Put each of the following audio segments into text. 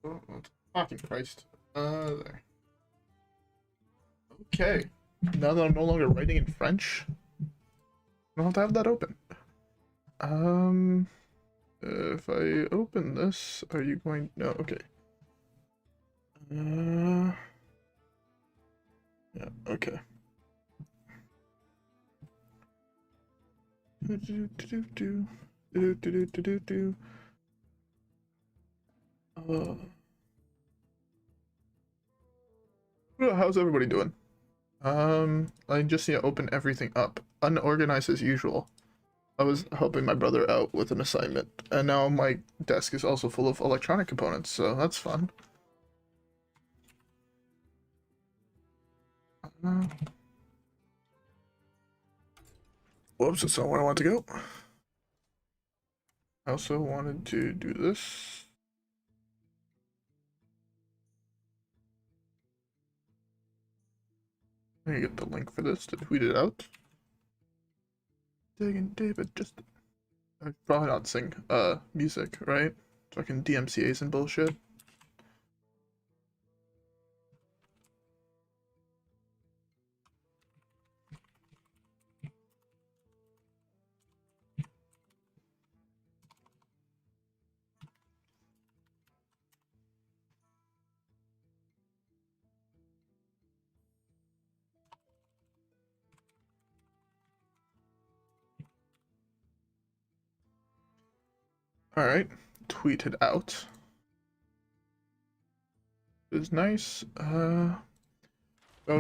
Oh, fucking Christ. There. Okay. Now that I'm no longer writing in French, I don't have to have that open. If I open this, are you going? No, okay. Yeah, okay. How's everybody doing? I just need to open everything up. Unorganized as usual. I was helping my brother out with an assignment, and now my desk is also full of electronic components, so that's fun. Whoops, that's not where I want to go. I also wanted to do this. Let me get the link for this to tweet it out. Digging David, just... I'd probably not sing music, right? Fucking DMCA's and bullshit. Alright, tweet it out. It's nice. Oh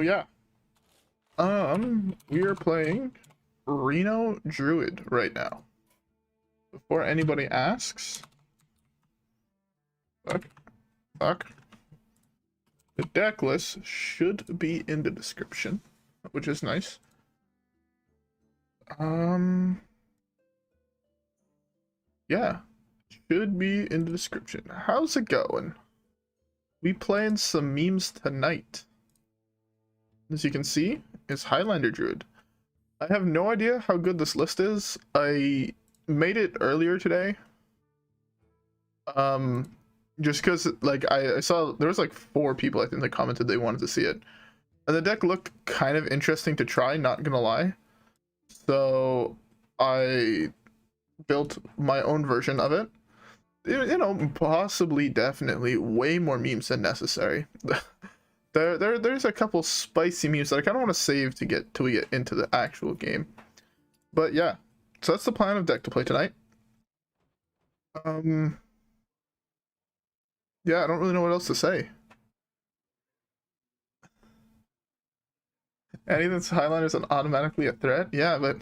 yeah. We are playing Reno Druid right now. Before anybody asks. Fuck. The deck list should be in the description, which is nice. Yeah. Should be in the description. How's it going? We playing some memes tonight. As you can see, it's Highlander Druid. I have no idea how good this list is. I made it earlier today. Just because like I saw there was like 4 people I think that commented they wanted to see it. And the deck looked kind of interesting to try, not gonna lie. So I built my own version of it. You know, possibly, definitely way more memes than necessary. There's a couple spicy memes that I kind of want to save to get till we get into the actual game. But yeah, so that's the plan of deck to play tonight. Yeah, I don't really know what else to say. Anything that's Highlander is automatically a threat. Yeah, but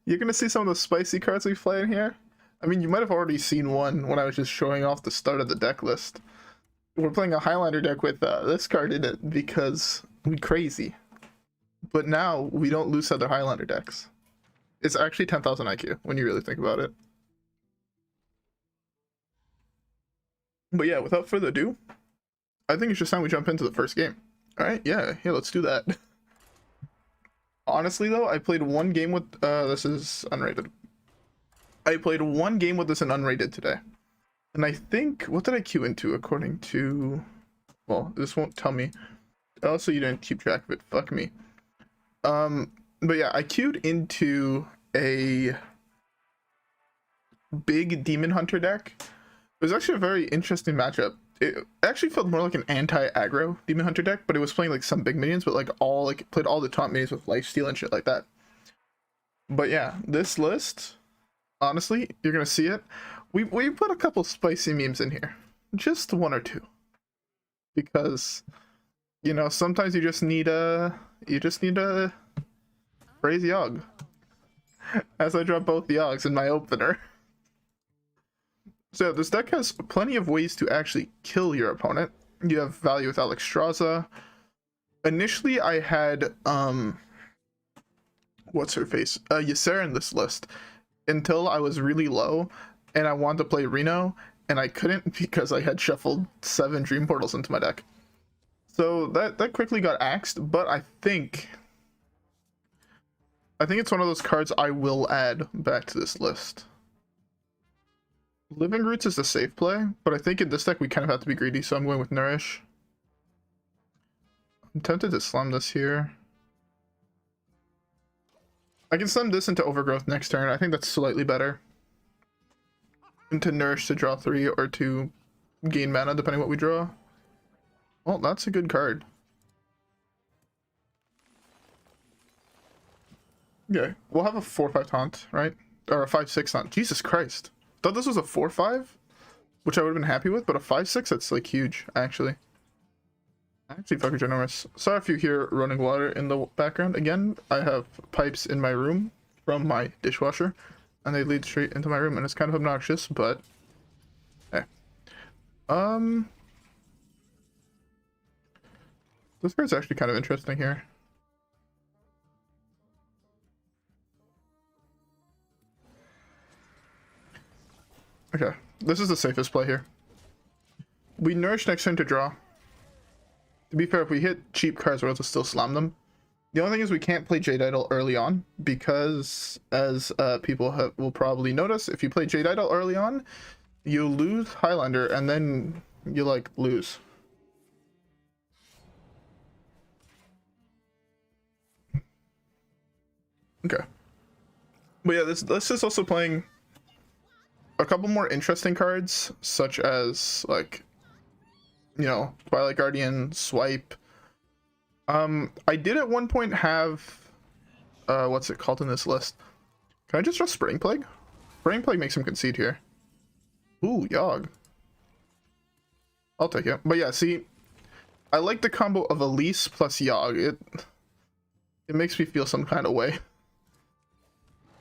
you're gonna see some of the spicy cards we play in here. I mean, you might have already seen one when I was just showing off the start of the deck list. We're playing a Highlander deck with this card in it because we crazy. But now we don't lose other Highlander decks. It's actually 10,000 IQ when you really think about it. But yeah, without further ado, I think it's just time we jump into the first game. Alright, yeah, let's do that. Honestly though, I played one game with, this is unrated. I played one game with this in unrated today. And I think, what did I queue into according to, well, this won't tell me. Also, you didn't keep track of it, fuck me. But yeah, I queued into a big Demon Hunter deck. It was actually a very interesting matchup. It actually felt more like an anti-aggro Demon Hunter deck, but it was playing like some big minions, but like played all the top minions with lifesteal and shit like that. But yeah, this list, honestly, you're gonna see it. We put a couple spicy memes in here, just 1 or 2, because you know sometimes you just need a praise Yogg. As I drop both Yoggs in my opener. So this deck has plenty of ways to actually kill your opponent. You have value with Alexstrasza. Initially I had what's her face? Yogg-Saron in this list until I was really low and I wanted to play Reno and I couldn't because I had shuffled 7 Dream Portals into my deck. So that quickly got axed, but I think it's one of those cards I will add back to this list. Living Roots is the safe play, but I think in this deck we kind of have to be greedy, so I'm going with Nourish. I'm tempted to slam this here. I can slam this into Overgrowth next turn. I think that's slightly better. Into Nourish to draw 3 or to gain mana, depending what we draw. Well, that's a good card. Okay, we'll have a 4/5 taunt, right? Or a 5/6 taunt. Jesus Christ. Thought this was a 4/5, which I would have been happy with, but a 5/6, that's like huge, actually. Actually, fucking generous. Sorry if you hear running water in the background. Again, I have pipes in my room from my dishwasher, and they lead straight into my room, and it's kind of obnoxious, but hey. This card's actually kind of interesting here. Okay, this is the safest play here. We Nourish next turn to draw. To be fair, if we hit cheap cards, we're able to still slam them. The only thing is we can't play Jade Idol early on, because as people will probably notice, if you play Jade Idol early on, you lose Highlander, and then you like lose. Okay. But yeah, this is also playing a couple more interesting cards, such as like, you know, Twilight Guardian, Swipe. I did at one point have what's it called in this list? Can I just draw Spring Plague? Spring Plague makes him concede here. Ooh, Yogg. I'll take it. But yeah, see, I like the combo of Elise plus Yogg. It makes me feel some kind of way.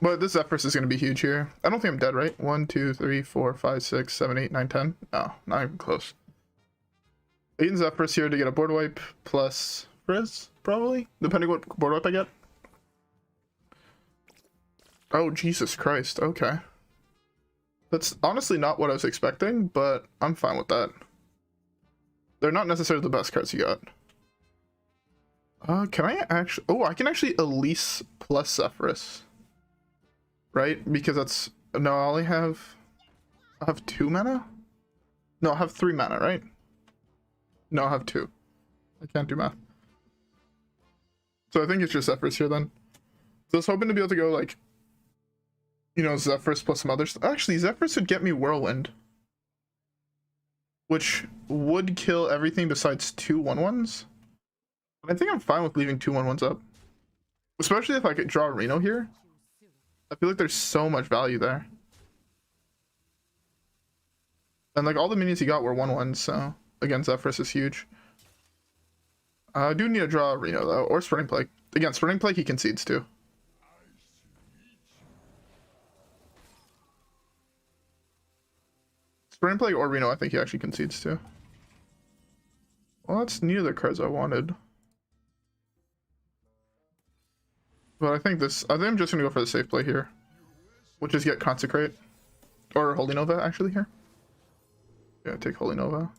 But this Zephrys is going to be huge here. I don't think I'm dead, right? 1, 2, 3, 4, 5, 6, 7, 8, 9, 10. No, not even close. 8 and Zephrys here to get a board wipe plus Frizz, probably, depending what board wipe I get. Oh, Jesus Christ. Okay. That's honestly not what I was expecting, but I'm fine with that. They're not necessarily the best cards you got. Can I actually... Oh, I can actually Elise plus Zephrys. Right? Because that's... No, I only have... I have 2 mana? No, I have 3 mana, right? No, I have 2. I can't do math. So I think it's just Zephrys here then. So I was hoping to be able to go like, you know, Zephrys plus some other stuff. Actually, Zephrys would get me Whirlwind, which would kill everything besides 2 1/1s. I think I'm fine with leaving 2 1/1s up. Especially if I could draw Reno here. I feel like there's so much value there. And like all the minions he got were 1/1s, so again, Zephrys is huge. I do need to draw Reno though, or Spring Plague. Again, Spring Plague he concedes too. Spring Plague or Reno I think he actually concedes too. Well, that's neither the cards I wanted. But I think I'm just gonna go for the safe play here, which is get Consecrate, or Holy Nova actually here. Yeah, take Holy Nova.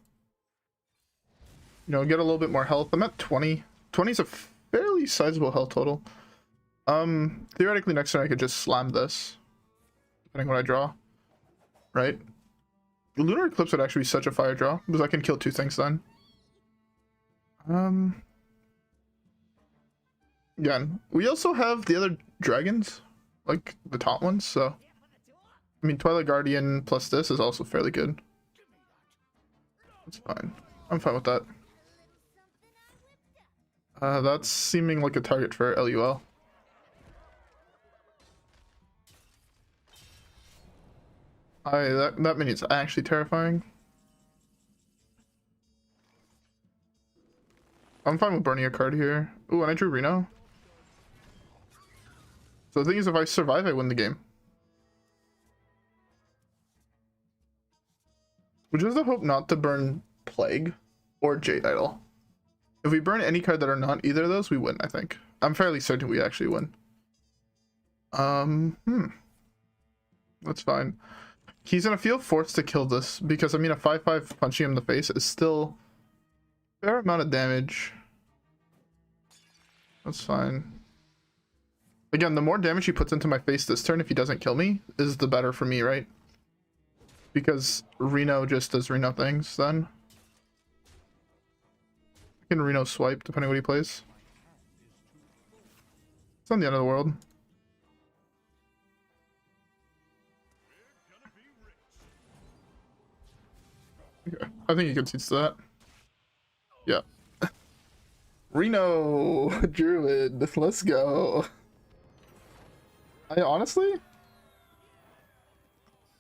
You know, get a little bit more health. I'm at 20. 20 is a fairly sizable health total. Theoretically next turn I could just slam this, depending on what I draw. Right? Lunar Eclipse would actually be such a fire draw, because I can kill 2 things then. Again, we also have the other dragons, like the top ones, so I mean Twilight Guardian plus this is also fairly good. That's fine. I'm fine with that. That's seeming like a target for LUL. That minion's actually terrifying. I'm fine with burning a card here. Ooh, and I drew Reno. So the thing is, if I survive, I win the game. Which is the hope not to burn Plague or Jade Idol. If we burn any card that are not either of those, we win, I think. I'm fairly certain we actually win. That's fine. He's gonna feel forced to kill this, because I mean a 5/5 punching him in the face is still a fair amount of damage. That's fine. Again, the more damage he puts into my face this turn, if he doesn't kill me, is the better for me, right? because Reno just does Reno things then. I can Reno swipe depending on what he plays. It's not the end of the world. Okay. I think he concedes to that. Yeah. Reno Druid, let's go. I honestly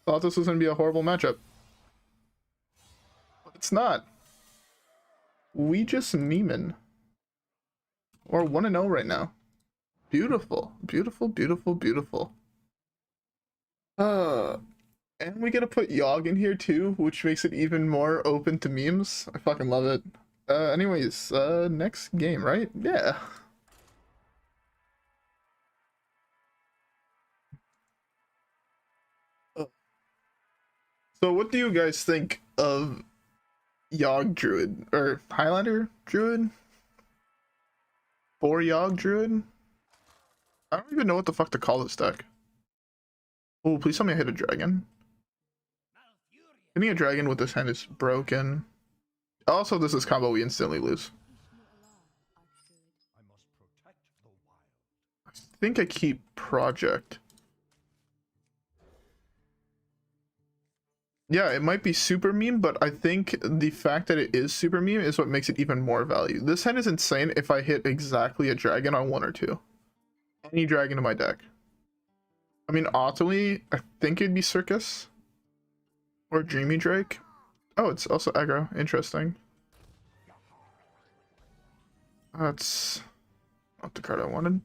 thought this was gonna be a horrible matchup. But it's not. We just memeing. We're 1-0 right now. Beautiful. Beautiful, beautiful, beautiful. And we gotta put Yogg in here too, which makes it even more open to memes. I fucking love it. Anyways, next game, right? Yeah. So what do you guys think of Yogg Druid? Or Highlander Druid? Or Yogg Druid? I don't even know what the fuck to call this deck. Oh, please tell me I hit a dragon. Hitting a dragon with this hand is broken. Also, this is combo we instantly lose. I think I keep Project. Yeah, it might be super meme, but I think the fact that it is super meme is what makes it even more value. This hand is insane if I hit exactly a dragon on 1 or 2. Any dragon in my deck. I mean, ultimately, I think it'd be Circus. Or Dreamy Drake. Oh, it's also aggro. Interesting. That's not the card I wanted.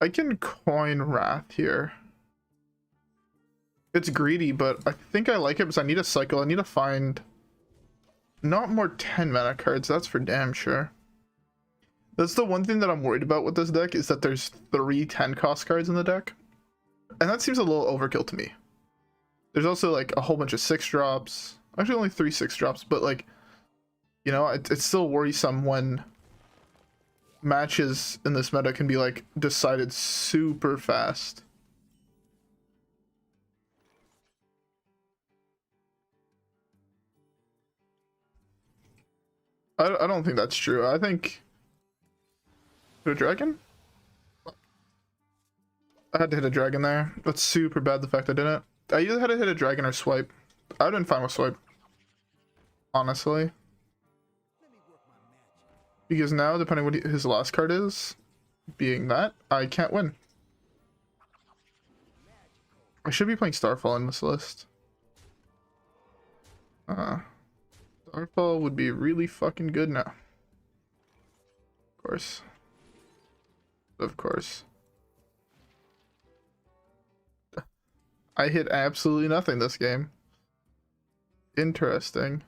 I can coin Wrath here. It's greedy, but I think I like it because I need a cycle. I need to find not more 10 mana cards. That's for damn sure. That's the one thing that I'm worried about with this deck, is that there's 3 10 cost cards in the deck. And that seems a little overkill to me. There's also like a whole bunch of 6 drops. Actually only 3 6 drops, but like, you know, it's still worrisome when matches in this meta can be like decided super fast. I don't think that's true. I think... Hit a dragon? I had to hit a dragon there. That's super bad, the fact I didn't. I either had to hit a dragon or swipe. I would have been fine with swipe. Honestly. Because now, depending on what his last card is, being that, I can't win. I should be playing Starfall in this list. Starfall would be really fucking good now. Of course. Of course. I hit absolutely nothing this game. Interesting.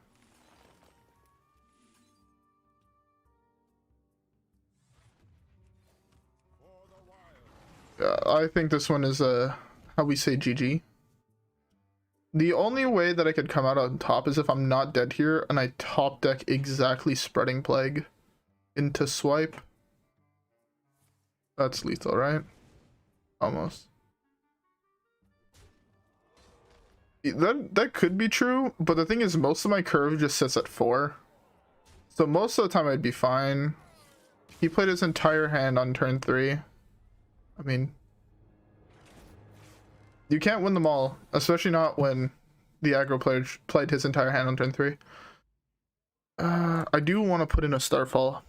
I think this one is how we say GG. The only way that I could come out on top is if I'm not dead here and I top deck exactly Spreading Plague into swipe. That's lethal, right? Almost. That could be true, but the thing is most of my curve just sits at 4. So most of the time I'd be fine. He played his entire hand on turn 3. I mean, you can't win them all, especially not when the aggro player played his entire hand on turn 3. I do want to put in a Starfall,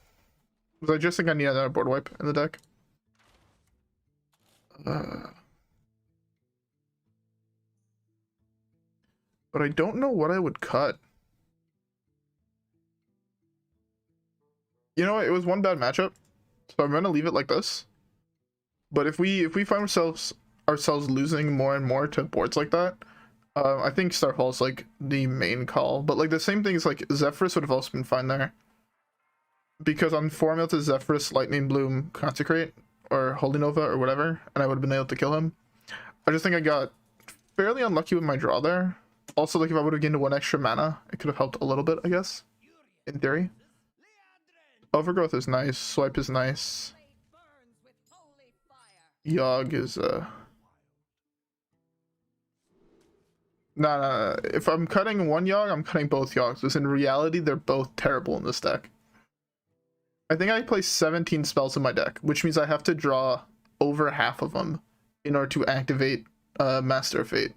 because I just think I need another board wipe in the deck. But I don't know what I would cut. You know what? It was one bad matchup, so I'm gonna leave it like this. But if we find ourselves losing more and more to boards like that, I think Starfall is like the main call. But like the same thing is like Zephrys would have also been fine there, because on formula to Zephrys, Lightning Bloom, Consecrate, or Holy Nova, or whatever, and I would have been able to kill him. I just think I got fairly unlucky with my draw there. Also, like if I would have gained 1 extra mana, it could have helped a little bit, I guess, in theory. Overgrowth is nice. Swipe is nice. Yogg is Nah. If I'm cutting one Yogg, I'm cutting both Yoggs. Because in reality, they're both terrible in this deck. I think I play 17 spells in my deck, which means I have to draw over half of them in order to activate Master of Fate.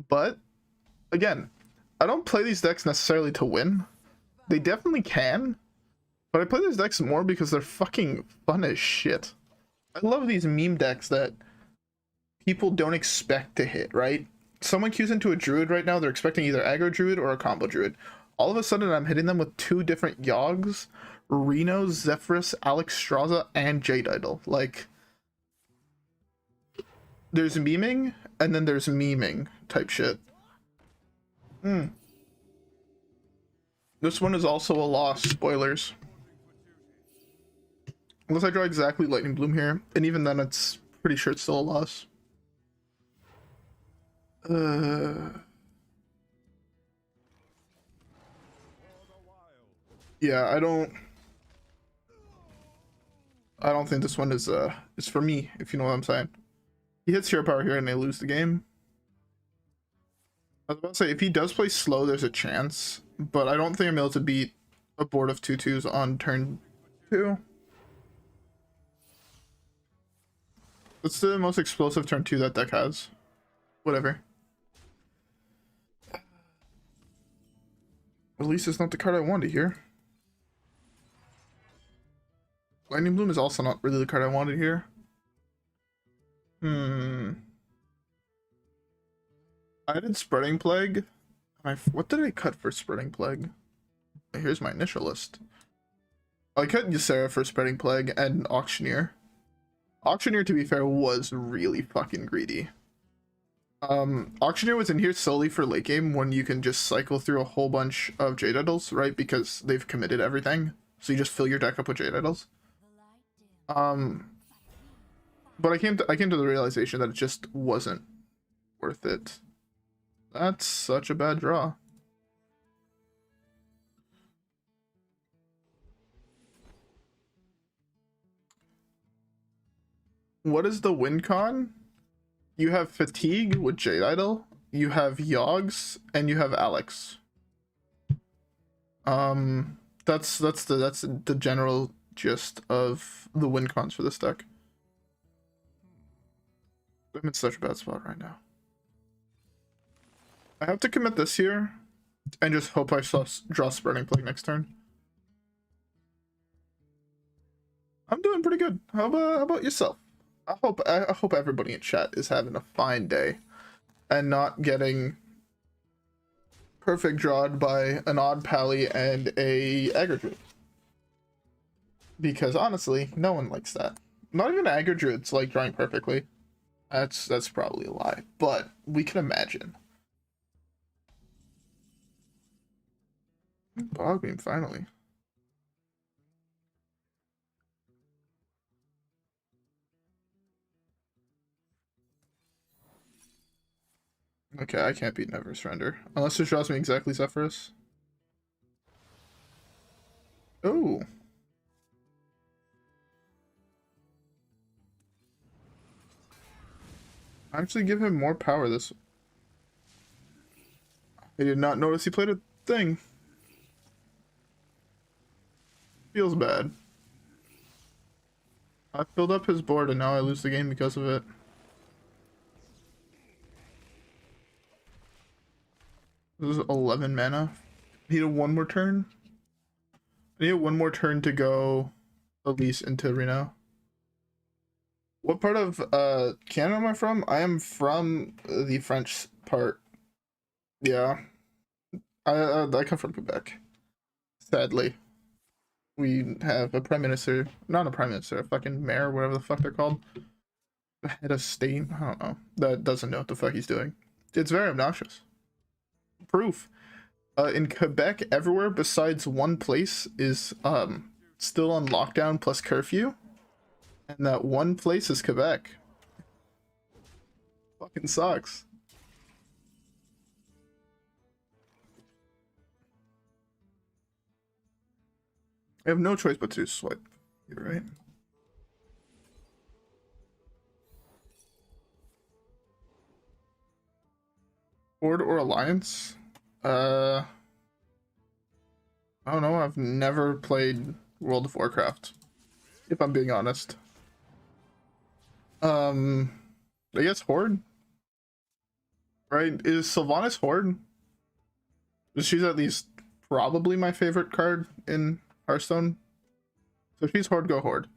But, again, I don't play these decks necessarily to win. They definitely can. But I play these decks more because they're fucking fun as shit. I love these meme decks that people don't expect to hit, right? Someone queues into a Druid right now, they're expecting either aggro Druid or a combo Druid. All of a sudden, I'm hitting them with 2 different Yoggs, Reno, Zephrys, Alexstrasza, and Jade Idol. Like, there's memeing, and then there's meming type shit. This one is also a loss, spoilers. Unless I draw exactly Lightning Bloom here, and even then it's pretty sure it's still a loss. Yeah, I don't think this one is for me, if you know what I'm saying. He hits hero power here and they lose the game. I was about to say, if he does play slow, there's a chance, but I don't think I'm able to beat a board of 2/2s on turn 2. It's the most explosive turn 2 that deck has. Whatever. At least it's not the card I wanted here. Lightning Bloom is also not really the card I wanted here. I did Spreading Plague. What did I cut for Spreading Plague? Here's my initial list. I cut Ysera for Spreading Plague and Auctioneer. Auctioneer, to be fair, was really fucking greedy. Auctioneer was in here solely for late game when you can just cycle through a whole bunch of Jade Idols, right? Because they've committed everything. So you just fill your deck up with Jade Idols. But I came to the realization that it just wasn't worth it. That's such a bad draw. What is the win con? You have Fatigue with Jade Idol, you have Yoggs, and you have Alex. That's the general gist of the win cons for this deck. I'm in such a bad spot right now. I have to commit this here and just hope I draw Spreading Plague next turn. I'm doing pretty good. How about yourself? I hope everybody in chat is having a fine day and not getting perfect drawed by an odd pally and a aggro druid. Because honestly, no one likes that. Not even aggro druids like drawing perfectly. That's probably a lie, but we can imagine. Bogbeam finally. Okay, I can't beat Never Surrender. Unless it draws me exactly Zephrys. Oh. Actually give him more power this. I did not notice he played a thing. Feels bad. I filled up his board and now I lose the game because of it. This is 11 mana. I need one more turn. I need one more turn to go Elise into Reno. What part of Canada am I from? I am from the French part. Yeah. I come from Quebec. Sadly. We have a prime minister, not a prime minister, a fucking mayor, whatever the fuck they're called. Head of state, I don't know. That doesn't know what the fuck he's doing. It's very obnoxious. Proof. In Quebec, everywhere besides one place is still on lockdown plus curfew. And that one place is Quebec. Fucking sucks. I have no choice but to swipe. You're right. Horde or Alliance? I don't know. I've never played World of Warcraft, if I'm being honest. I guess Horde. Right? Is Sylvanas Horde? She's at least probably my favorite card in Hearthstone. So if she's Horde, go Horde.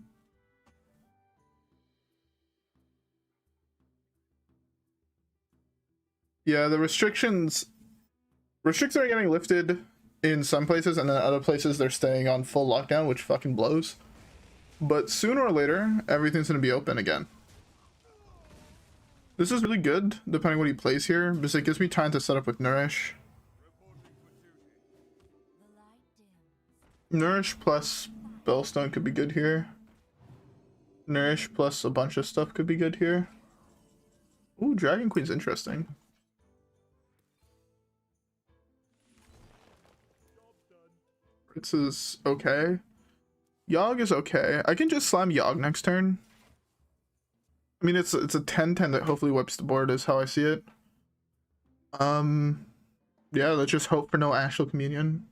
Yeah, the restrictions are getting lifted in some places, and then other places they're staying on full lockdown, which fucking blows. But sooner or later, everything's gonna be open again. This is really good, depending what he plays here, because it gives me time to set up with Nourish. Nourish plus Spellstone could be good here. Nourish plus a bunch of stuff could be good here. Ooh, Dragonqueen's interesting. This is okay. Yogg is okay. I can just slam Yogg next turn. I mean, it's a 10-10 that hopefully wipes the board is how I see it. Yeah, let's just hope for no Astral Communion.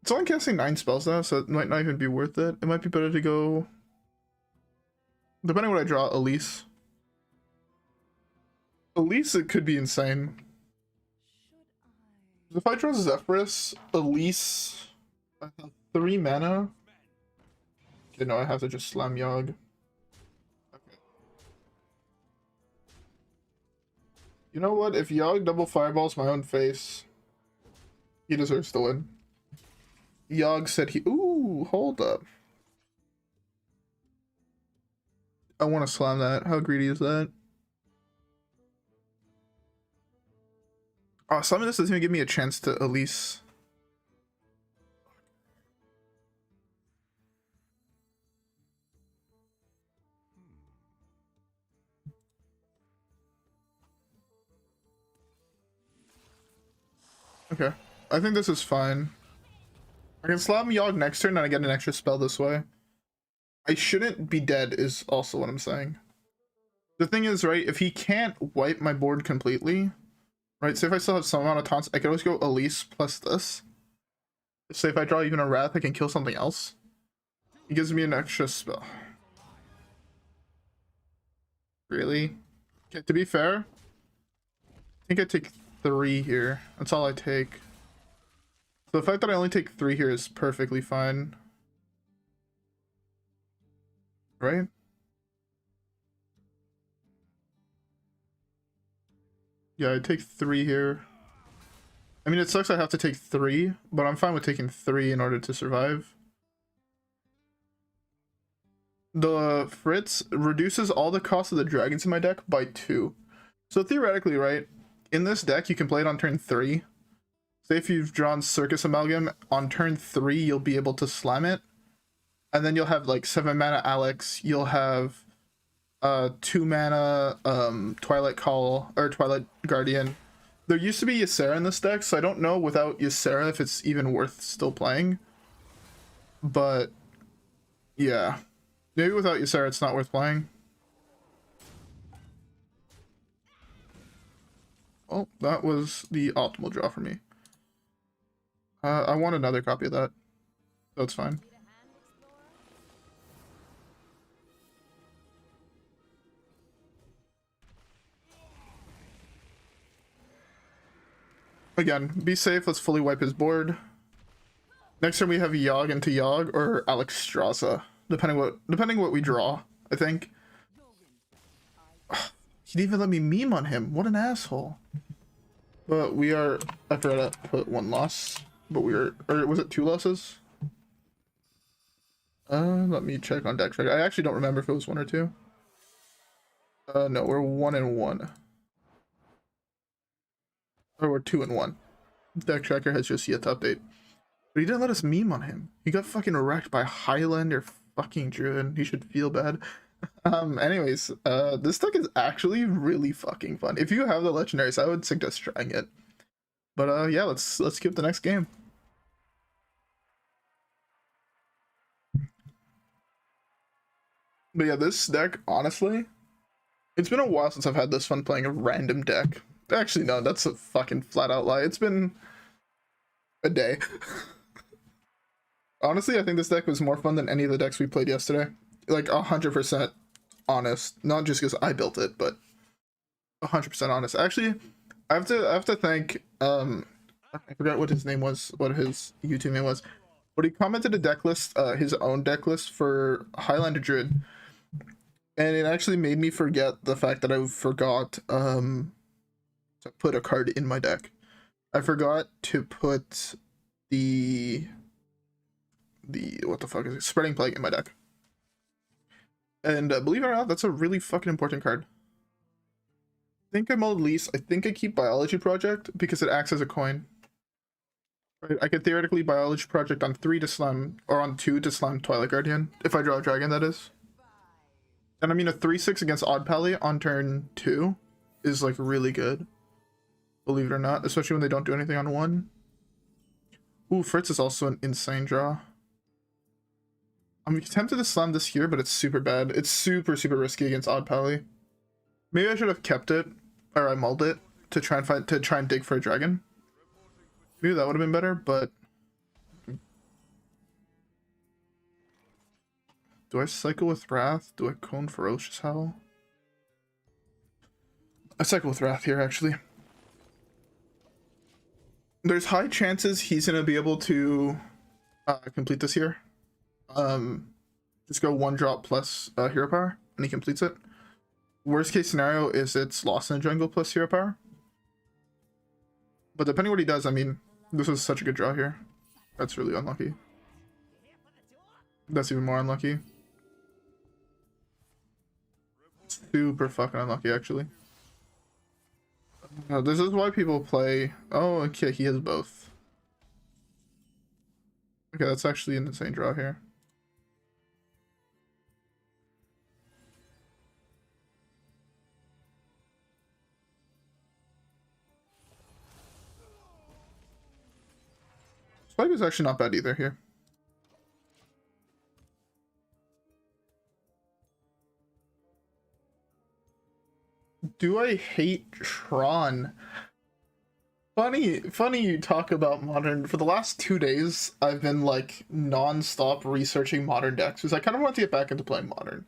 It's only casting 9 spells now, so it might not even be worth it. It might be better to go, depending on what I draw, Elise. Elise, it could be insane. If I draw Zephrys, Elise, I have 3 mana. Okay, no, I have to just slam Yogg. Okay. You know what? If Yogg double fireballs my own face, he deserves to win. Yogg said he... Ooh, hold up. I want to slam that. How greedy is that? Oh, slamming this doesn't even give me a chance to Elise. Okay. I think this is fine. I can slam Yogg next turn and I get an extra spell this way. I shouldn't be dead is also what I'm saying. The thing is, right, if he can't wipe my board completely, right, say if I still have some amount of taunts, I can always go Elise plus this. Say if I draw even a Wrath, I can kill something else. He gives me an extra spell. Really? Okay, to be fair, I think I take 3 here. That's all I take. So the fact that I only take 3 here is perfectly fine. Right? Yeah, I take 3 here. I mean, it sucks I have to take 3, but I'm fine with taking 3 in order to survive. The Fritz reduces all the cost of the dragons in my deck by 2. So theoretically, right, in this deck, you can play it on turn 3. Say if you've drawn Circus Amalgam, on turn 3, you'll be able to slam it. And then you'll have like 7 mana Alex, you'll have 2 mana Twilight Howl, or Twilight Guardian. There used to be Yogg-Saron in this deck, so I don't know without Yogg-Saron if it's even worth still playing. But, yeah. Maybe without Yogg-Saron it's not worth playing. Oh, that was the optimal draw for me. I want another copy of that. That's fine. Again, be safe. Let's fully wipe his board. Next turn we have Yogg into Yogg or Alexstrasza, depending what we draw. I think. He didn't even let me meme on him. What an asshole. But we are. I forgot to put 1 loss. But we are. Or was it 2 losses? Let me check on deck check. I actually don't remember if it was 1 or 2. No, we're 1-1. Or we're 2-1. Deck tracker has just yet to update. But he didn't let us meme on him. He got fucking wrecked by Highlander fucking Druid. He should feel bad. Anyways, this deck is actually really fucking fun. If you have the legendaries, I would suggest trying it. But yeah, let's skip the next game. But yeah, this deck, honestly, it's been a while since I've had this fun playing a random deck. Actually, no, that's a fucking flat out lie. It's been a day. Honestly, I think this deck was more fun than any of the decks we played yesterday. Like 100% honest. Not just because I built it, but 100% honest. Actually, I have to thank I forgot what his name was, what his YouTube name was, but he commented a deck list, his own deck list for Highlander Druid, and it actually made me forget the fact that I forgot to put a card in my deck. I forgot to put the what the fuck is it? Spreading Plague in my deck. And believe it or not, that's a really fucking important card. I think I'm Elise. I think I keep Biology Project because it acts as a coin. Right, I could theoretically Biology Project on 3 to slam, or on 2 to slam Twilight Guardian, if I draw a dragon, that is. And I mean, a 3/6 against Odd Pally on turn 2 is like really good. Believe it or not, especially when they don't do anything on 1. Ooh, Fritz is also an insane draw. I'm tempted to slam this here, but it's super bad. It's super risky against Odd Pally. Maybe I should have kept it, or I mulled it to try and dig for a dragon. Maybe that would have been better, but do I cycle with Wrath? Do I cone Ferocious Howl? I cycle with Wrath here, actually. There's high chances he's gonna be able to complete this here. Just go 1 drop plus hero power, and he completes it. Worst case scenario is it's lost in the jungle plus hero power. But depending what he does, I mean, this was such a good draw here. That's really unlucky. That's even more unlucky. Super fucking unlucky, actually. This is why people play... Oh, okay, he has both. Okay, that's actually an insane draw here. Swipe is actually not bad either here. Do I hate Tron? Funny you talk about Modern. For the last 2 days, I've been like non-stop researching Modern decks because I kind of want to get back into playing Modern.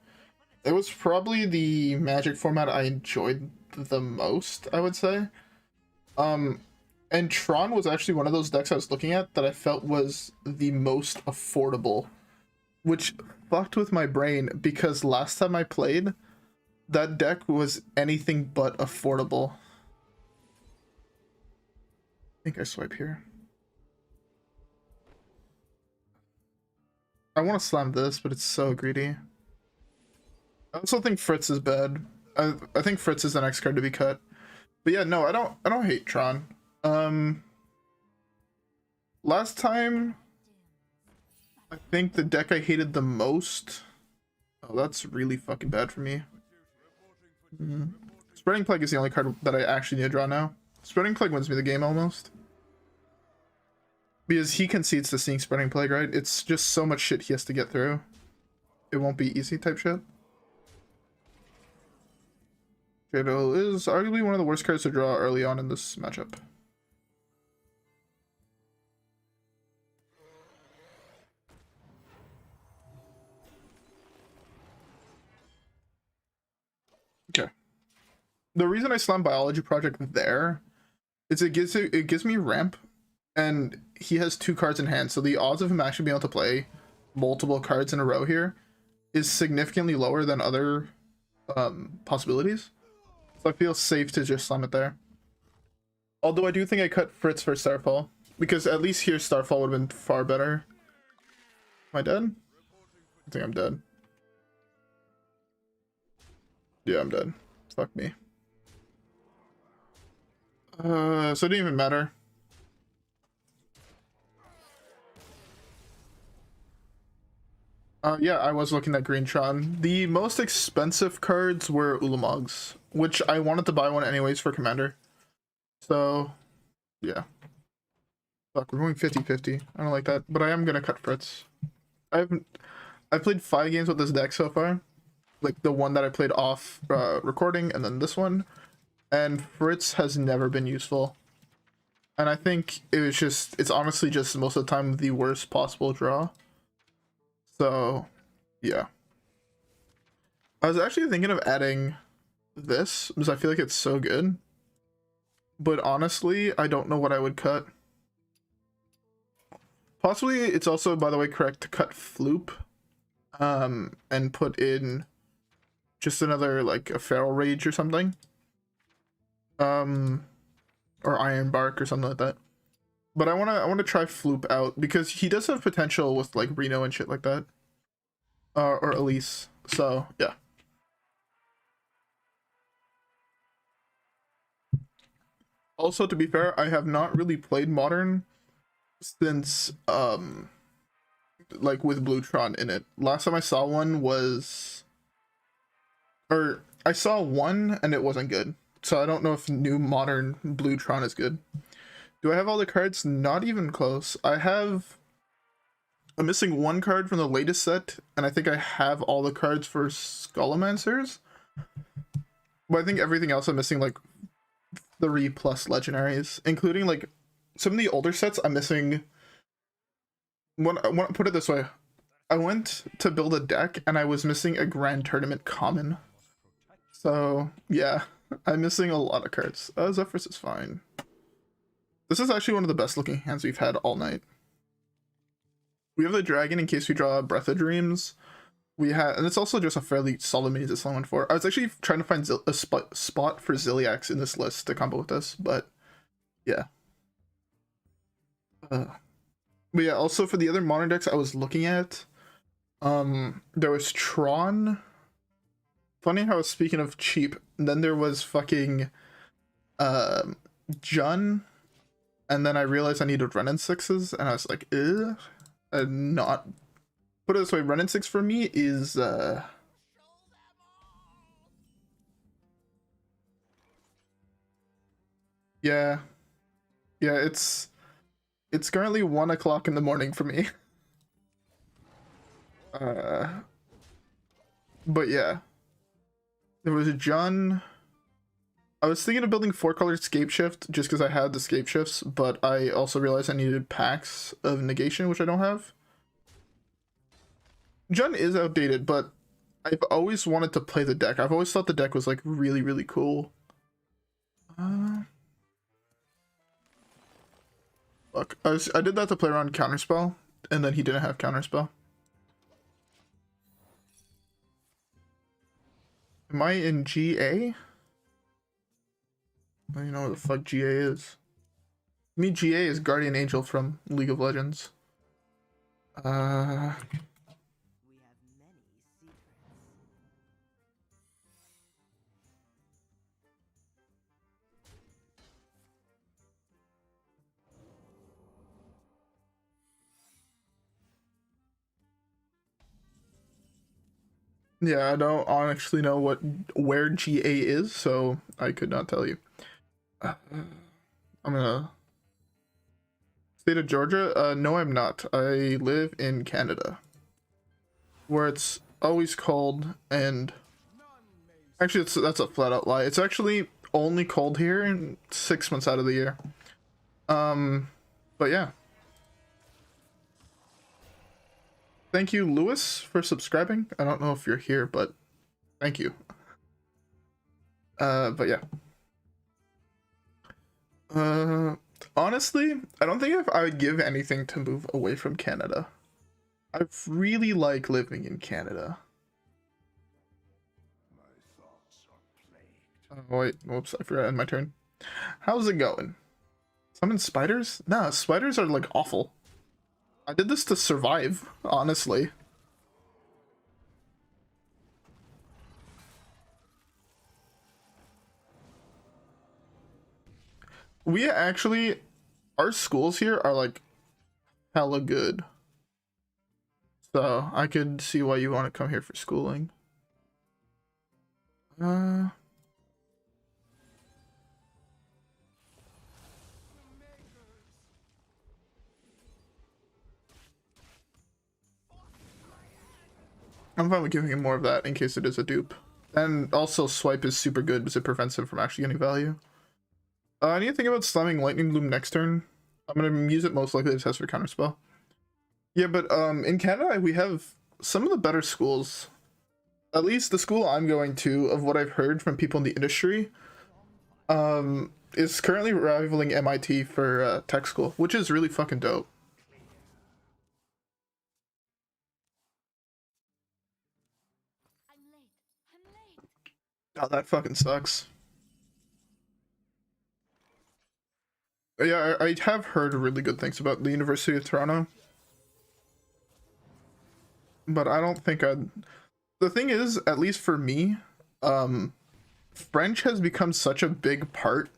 It was probably the Magic format I enjoyed the most, I would say. And Tron was actually one of those decks I was looking at that I felt was the most affordable, which fucked with my brain because last time I played, that deck was anything but affordable. I think I swipe here. I want to slam this, but it's so greedy. I also think Fritz is bad. I think Fritz is the next card to be cut. But yeah, no, I don't hate Tron. Last time, I think the deck I hated the most... Oh, that's really fucking bad for me. Spreading Plague is the only card that I actually need to draw now. Spreading Plague wins me the game almost. Because he concedes to seeing Spreading Plague, right? It's just so much shit he has to get through. It won't be easy type shit. Jade Idol is arguably one of the worst cards to draw early on in this matchup. Okay. The reason I slam Biology Project there is it gives me ramp, and he has 2 cards in hand, so the odds of him actually being able to play multiple cards in a row here is significantly lower than other possibilities. So I feel safe to just slam it there. Although I do think I cut Fritz for Starfall, because at least here Starfall would have been far better. Am I dead? I think I'm dead. Yeah, I'm dead. Fuck me. So it didn't even matter. Yeah, I was looking at Green Tron. The most expensive cards were Ulamogs, which I wanted to buy one anyways for Commander. So, yeah. Fuck, we're going 50-50. I don't like that, but I am gonna cut Fritz. I've played 5 games with this deck so far. Like the one that I played off recording, and then this one. and Fritz has never been useful. And I think it's honestly just most of the time the worst possible draw. So, yeah. I was actually thinking of adding this because I feel like it's so good. But honestly, I don't know what I would cut. Possibly, it's also, by the way, correct to cut Floop. And put in just another, like, a Feral Rage or something. Or Iron Bark or something like that. But I wanna try Floop out because he does have potential with like Reno and shit like that. Or Elise. So yeah. Also, to be fair, I have not really played Modern since like with Bluetron in it. Last time I saw one was, or I saw one and it wasn't good. So I don't know if new Modern Bluetron is good. Do I have all the cards? Not even close. I'm missing one card from the latest set, and I think I have all the cards for Skullamancers. But I think everything else I'm missing like 3+ legendaries, including like some of the older sets I'm missing. Put it this way, I went to build a deck and I was missing a Grand Tournament common. So yeah, I'm missing a lot of cards. Zephrys is fine. This is actually one of the best looking hands we've had all night. We have the dragon in case we draw Breath of Dreams. We have, and it's also just a fairly solid mini to summon for. I was actually trying to find a spot for Ziliax in this list to combo with this, but yeah. But yeah, also for the other modern decks I was looking at, there was Tron. Funny how I was speaking of cheap, and then there was fucking Jun. And then I realized I needed run in 6s, and I was like, ugh. And not. Put it this way, run in 6 for me is yeah. Yeah, it's currently 1 o'clock in the morning for me. But yeah. There was a Jun. I was thinking of building 4-color Scape Shift just because I had the Scape Shifts, but I also realized I needed packs of negation, which I don't have. Jun is outdated, but I've always wanted to play the deck. I've always thought the deck was like really, really cool. Look, I did that to play around Counterspell, and then he didn't have Counterspell. Am I in GA? I don't even know what the fuck GA is. I mean, GA is Guardian Angel from League of Legends. Yeah, I don't actually know where GA is, so I could not tell you. I'm gonna state of Georgia. No, I'm not. I live in Canada, where it's always cold, and actually, that's a flat out lie. It's actually only cold here in 6 months out of the year. But yeah. Thank you, Lewis, for subscribing. I don't know if you're here, but thank you. But yeah. Honestly, I don't think I would give anything to move away from Canada. I really like living in Canada. Oh, wait, whoops, I forgot my turn. How's it going? Summon spiders? Nah, spiders are like awful. I did this to survive, honestly. We actually, our schools here are like hella good. So I could see why you want to come here for schooling. I'm fine with giving him more of that in case it is a dupe. And also swipe is super good because it prevents him from actually getting value. I need to think about slamming Lightning Bloom next turn. I'm gonna use it most likely to test for counterspell. Yeah, but in Canada we have some of the better schools. At least the school I'm going to, of what I've heard from people in the industry, is currently rivaling MIT for tech school, which is really fucking dope. Oh, that fucking sucks. Yeah, I have heard really good things about the University of Toronto. But I don't think I'd... The thing is, at least for me, French has become such a big part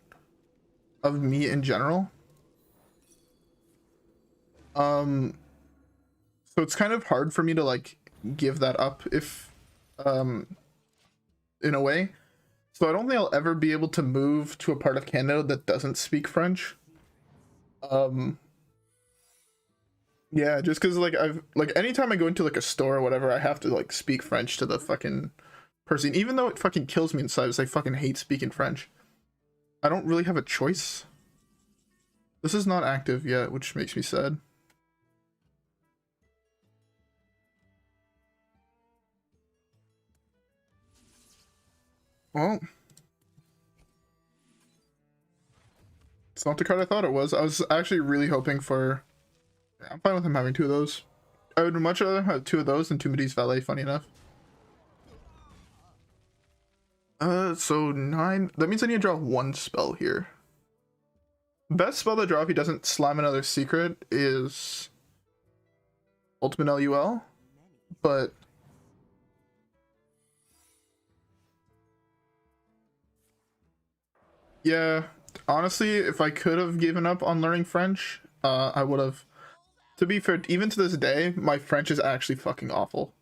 of me in general. So it's kind of hard for me to, like, give that up if... in a way. So I don't think I'll ever be able to move to a part of Canada that doesn't speak French. Yeah, just because like anytime I go into like a store or whatever, I have to like speak French to the fucking person, even though it fucking kills me inside because I fucking hate speaking French. I don't really have a choice. This is not active yet, which makes me sad. Well, it's not the card I thought it was. I was actually really hoping for... Yeah, I'm fine with him having two of those. I would much rather have two of those than two Midis Valet, funny enough. So 9... That means I need to draw one spell here. Best spell to draw if he doesn't slam another secret is... Ultimate LUL, but... Yeah, honestly, if I could have given up on learning French, I would have. To be fair, even to this day, my French is actually fucking awful.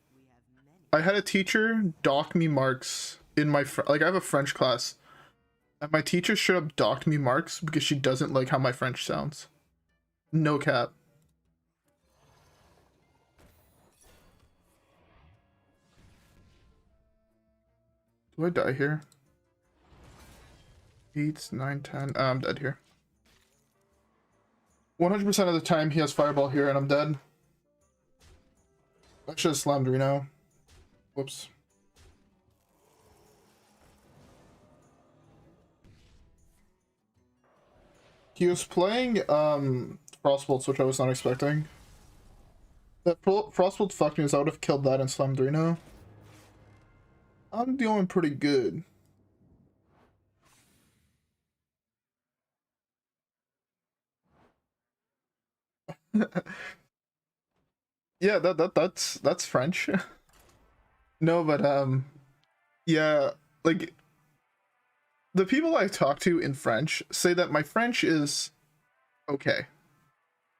I had a teacher dock me marks in my... Like, I have a French class, and my teacher straight up docked me marks because she doesn't like how my French sounds. No cap. Do I die here? 8, 9, 10. I'm dead here. 100% of the time he has Fireball here and I'm dead. I should have slammed Reno. Whoops. He was playing Frostbolts, which I was not expecting. That Frostbolt fucked me, as I would have killed that and slammed Reno. I'm doing pretty good. Yeah, that's French. No, but yeah, like the people I talk to in French say that my French is okay.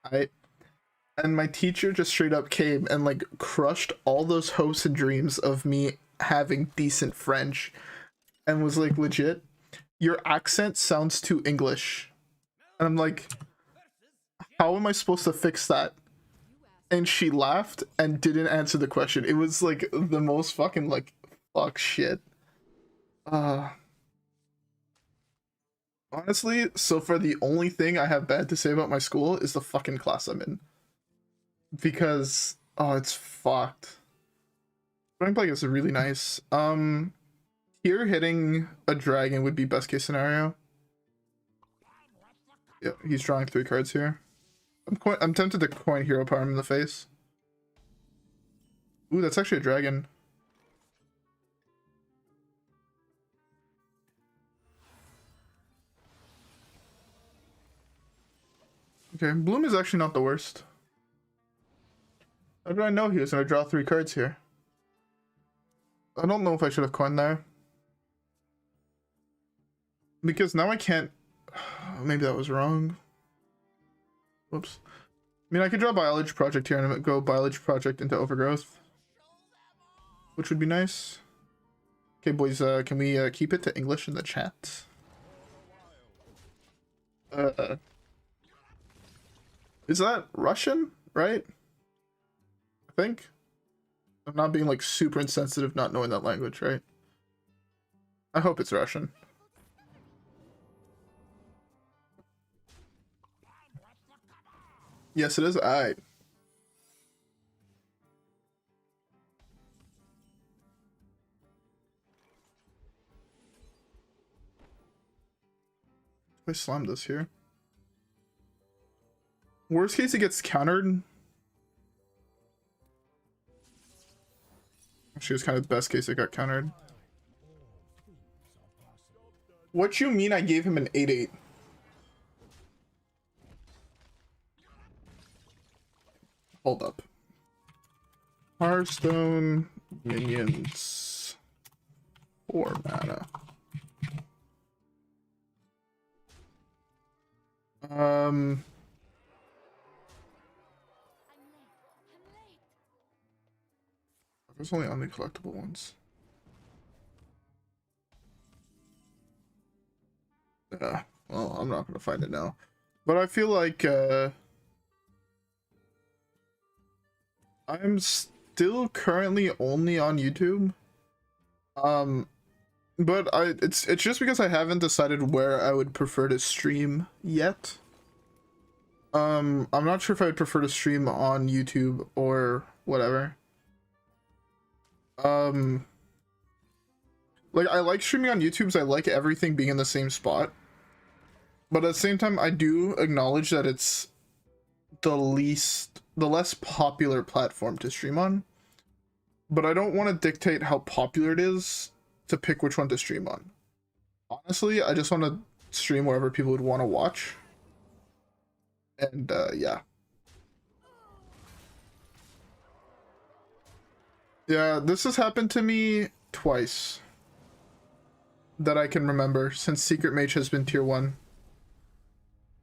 And my teacher just straight up came and like crushed all those hopes and dreams of me having decent French and was like, legit, your accent sounds too English. And I'm like, how am I supposed to fix that? And she laughed and didn't answer the question. It was like the most fucking like fuck shit. Honestly, so far the only thing I have bad to say about my school is the fucking class I'm in. Because oh, it's fucked. Drawing Plague is really nice. Here hitting a dragon would be best case scenario. Yeah, he's drawing 3 cards here. I'm tempted to coin Hero Power him in the face. Ooh, that's actually a dragon. Okay, Bloom is actually not the worst. How did I know he was gonna draw 3 cards here? I don't know if I should have coined there. Because now I can't... Maybe that was wrong. Whoops. I mean, I could draw Biology Project here and go Biology Project into Overgrowth, which would be nice. Okay, boys, can we keep it to English in the chat? Is that Russian, right? I think. I'm not being like super insensitive not knowing that language, right? I hope it's Russian. Yes, it is. Alright. I slammed this here. Worst case, it gets countered. Actually, it's kind of best case it got countered. What you mean I gave him an 8/8? Hold up. Hearthstone minions 4 mana. There's only only collectible ones. Yeah, well, I'm not gonna find it now. But I feel like I'm still currently only on YouTube. But it's just because I haven't decided where I would prefer to stream yet. I'm not sure if I would prefer to stream on YouTube or whatever. Like, I like streaming on YouTube, so I like everything being in the same spot. But at the same time, I do acknowledge that it's the less popular platform to stream on. But I don't want to dictate how popular it is to pick which one to stream on. Honestly, I just want to stream wherever people would want to watch. And, yeah. Yeah, this has happened to me twice. That I can remember since Secret Mage has been tier 1.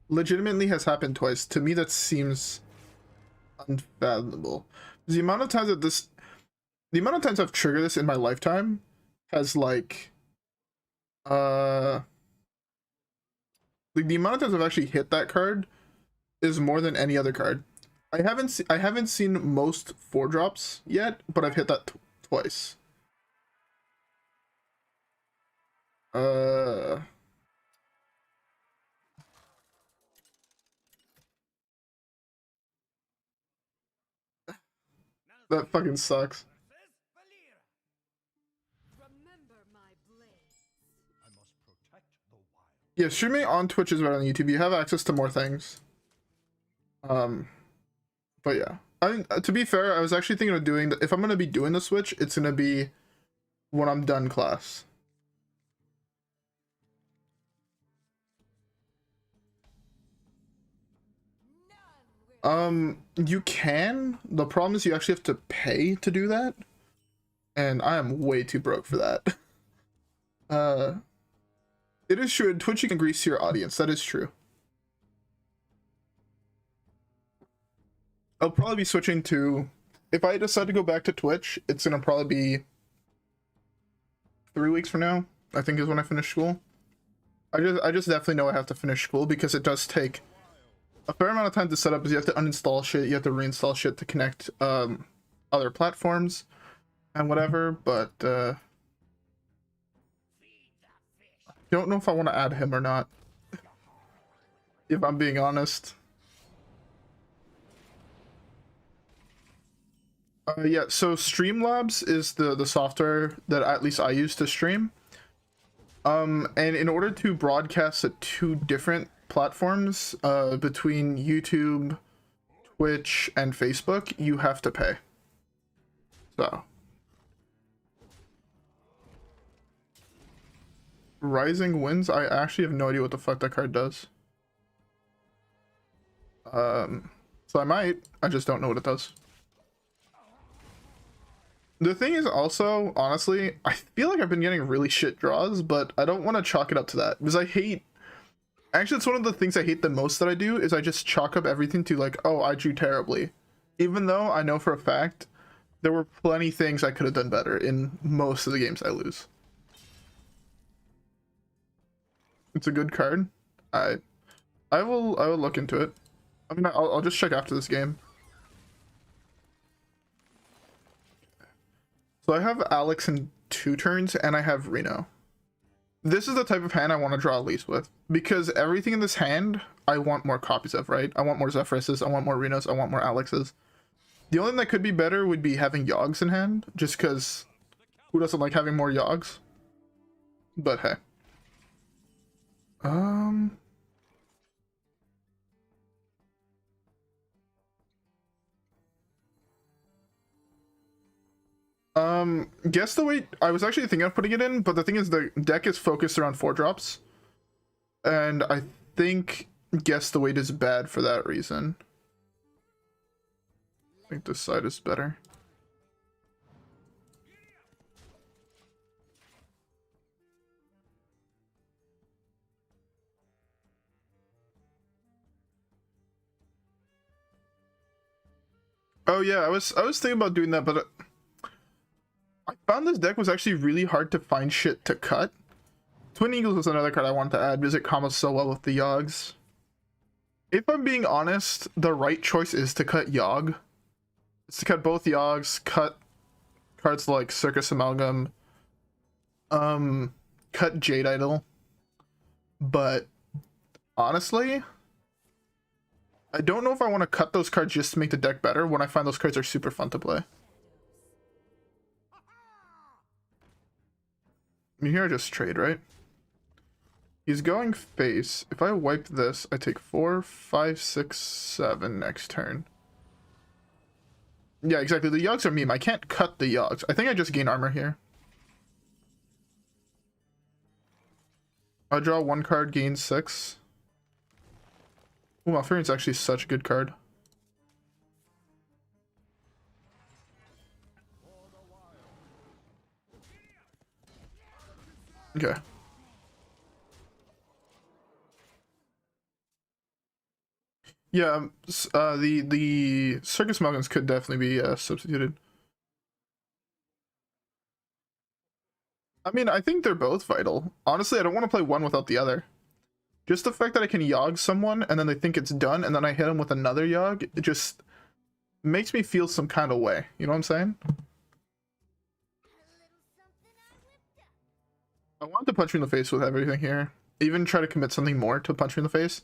Legitimately has happened twice. To me, that seems unfathomable. The amount of times that the amount of times I've triggered this in my lifetime has like the amount of times I've actually hit that card is more than any other card. I haven't seen most 4-drops yet, but I've hit that twice. That fucking sucks. Yeah, streaming on Twitch is better than YouTube. You have access to more things. But yeah, to be fair, I was actually thinking of doing if I'm gonna be doing the Switch, it's gonna be when I'm done class. You can. The problem is you actually have to pay to do that, and I am way too broke for that. It is true. In Twitch, you can grease your audience. That is true. I'll probably be switching to, if I decide to go back to Twitch, it's gonna probably be 3 weeks from now, I think is when I finish school. I just definitely know I have to finish school because it does take a fair amount of time to set up. Because you have to uninstall shit, you have to reinstall shit to connect other platforms and whatever, but don't know if I want to add him or not, if I'm being honest. Yeah, so Streamlabs is the software that at least I use to stream. And in order to broadcast at 2 different platforms, between YouTube, Twitch, and Facebook, you have to pay. So. Rising Winds? I actually have no idea what the fuck that card does. So I might. I just don't know what it does. The thing is also, honestly, I feel like I've been getting really shit draws, but I don't want to chalk it up to that, because I hate... Actually, it's one of the things I hate the most that I do, is I just chalk up everything to like, oh, I drew terribly. Even though I know for a fact, there were plenty things I could have done better in most of the games I lose. It's a good card. I will look into it. I mean, I'll just check after this game. So I have Alex in 2 turns, and I have Reno. This is the type of hand I want to draw Elise with, because everything in this hand I want more copies of, right? I want more Zephryses, I want more Renos, I want more Alexes. The only thing that could be better would be having Yoggs in hand, just because who doesn't like having more Yoggs? But hey. Guess the weight, I was actually thinking of putting it in, but the thing is the deck is focused around 4-drops. And I think guess the weight is bad for that reason. I think this side is better. Oh yeah, I was thinking about doing that, but I found this deck was actually really hard to find shit to cut. Twin Eagles was another card I wanted to add because it combos so well with the Yoggs. If I'm being honest, the right choice is to cut Yogg. It's to cut both Yoggs, cut cards like Circus Amalgam, cut Jade Idol. But honestly, I don't know if I want to cut those cards just to make the deck better when I find those cards are super fun to play. I mean, here I just trade, right? He's going face. If I wipe this, I take 4, 5, 6, 7 next turn. Yeah, exactly. The Yoggs are meme. I can't cut the Yoggs. I think I just gain armor here. I draw 1 card, gain 6. Ooh, Malfurion's actually such a good card. Okay. Yeah, the Circus Amalgams could definitely be substituted. I mean, I think they're both vital. Honestly, I don't want to play one without the other. Just the fact that I can Yogg someone and then they think it's done and then I hit them with another Yogg, it just makes me feel some kind of way. You know what I'm saying? I want to punch me in the face with everything here. Even try to commit something more to punch me in the face.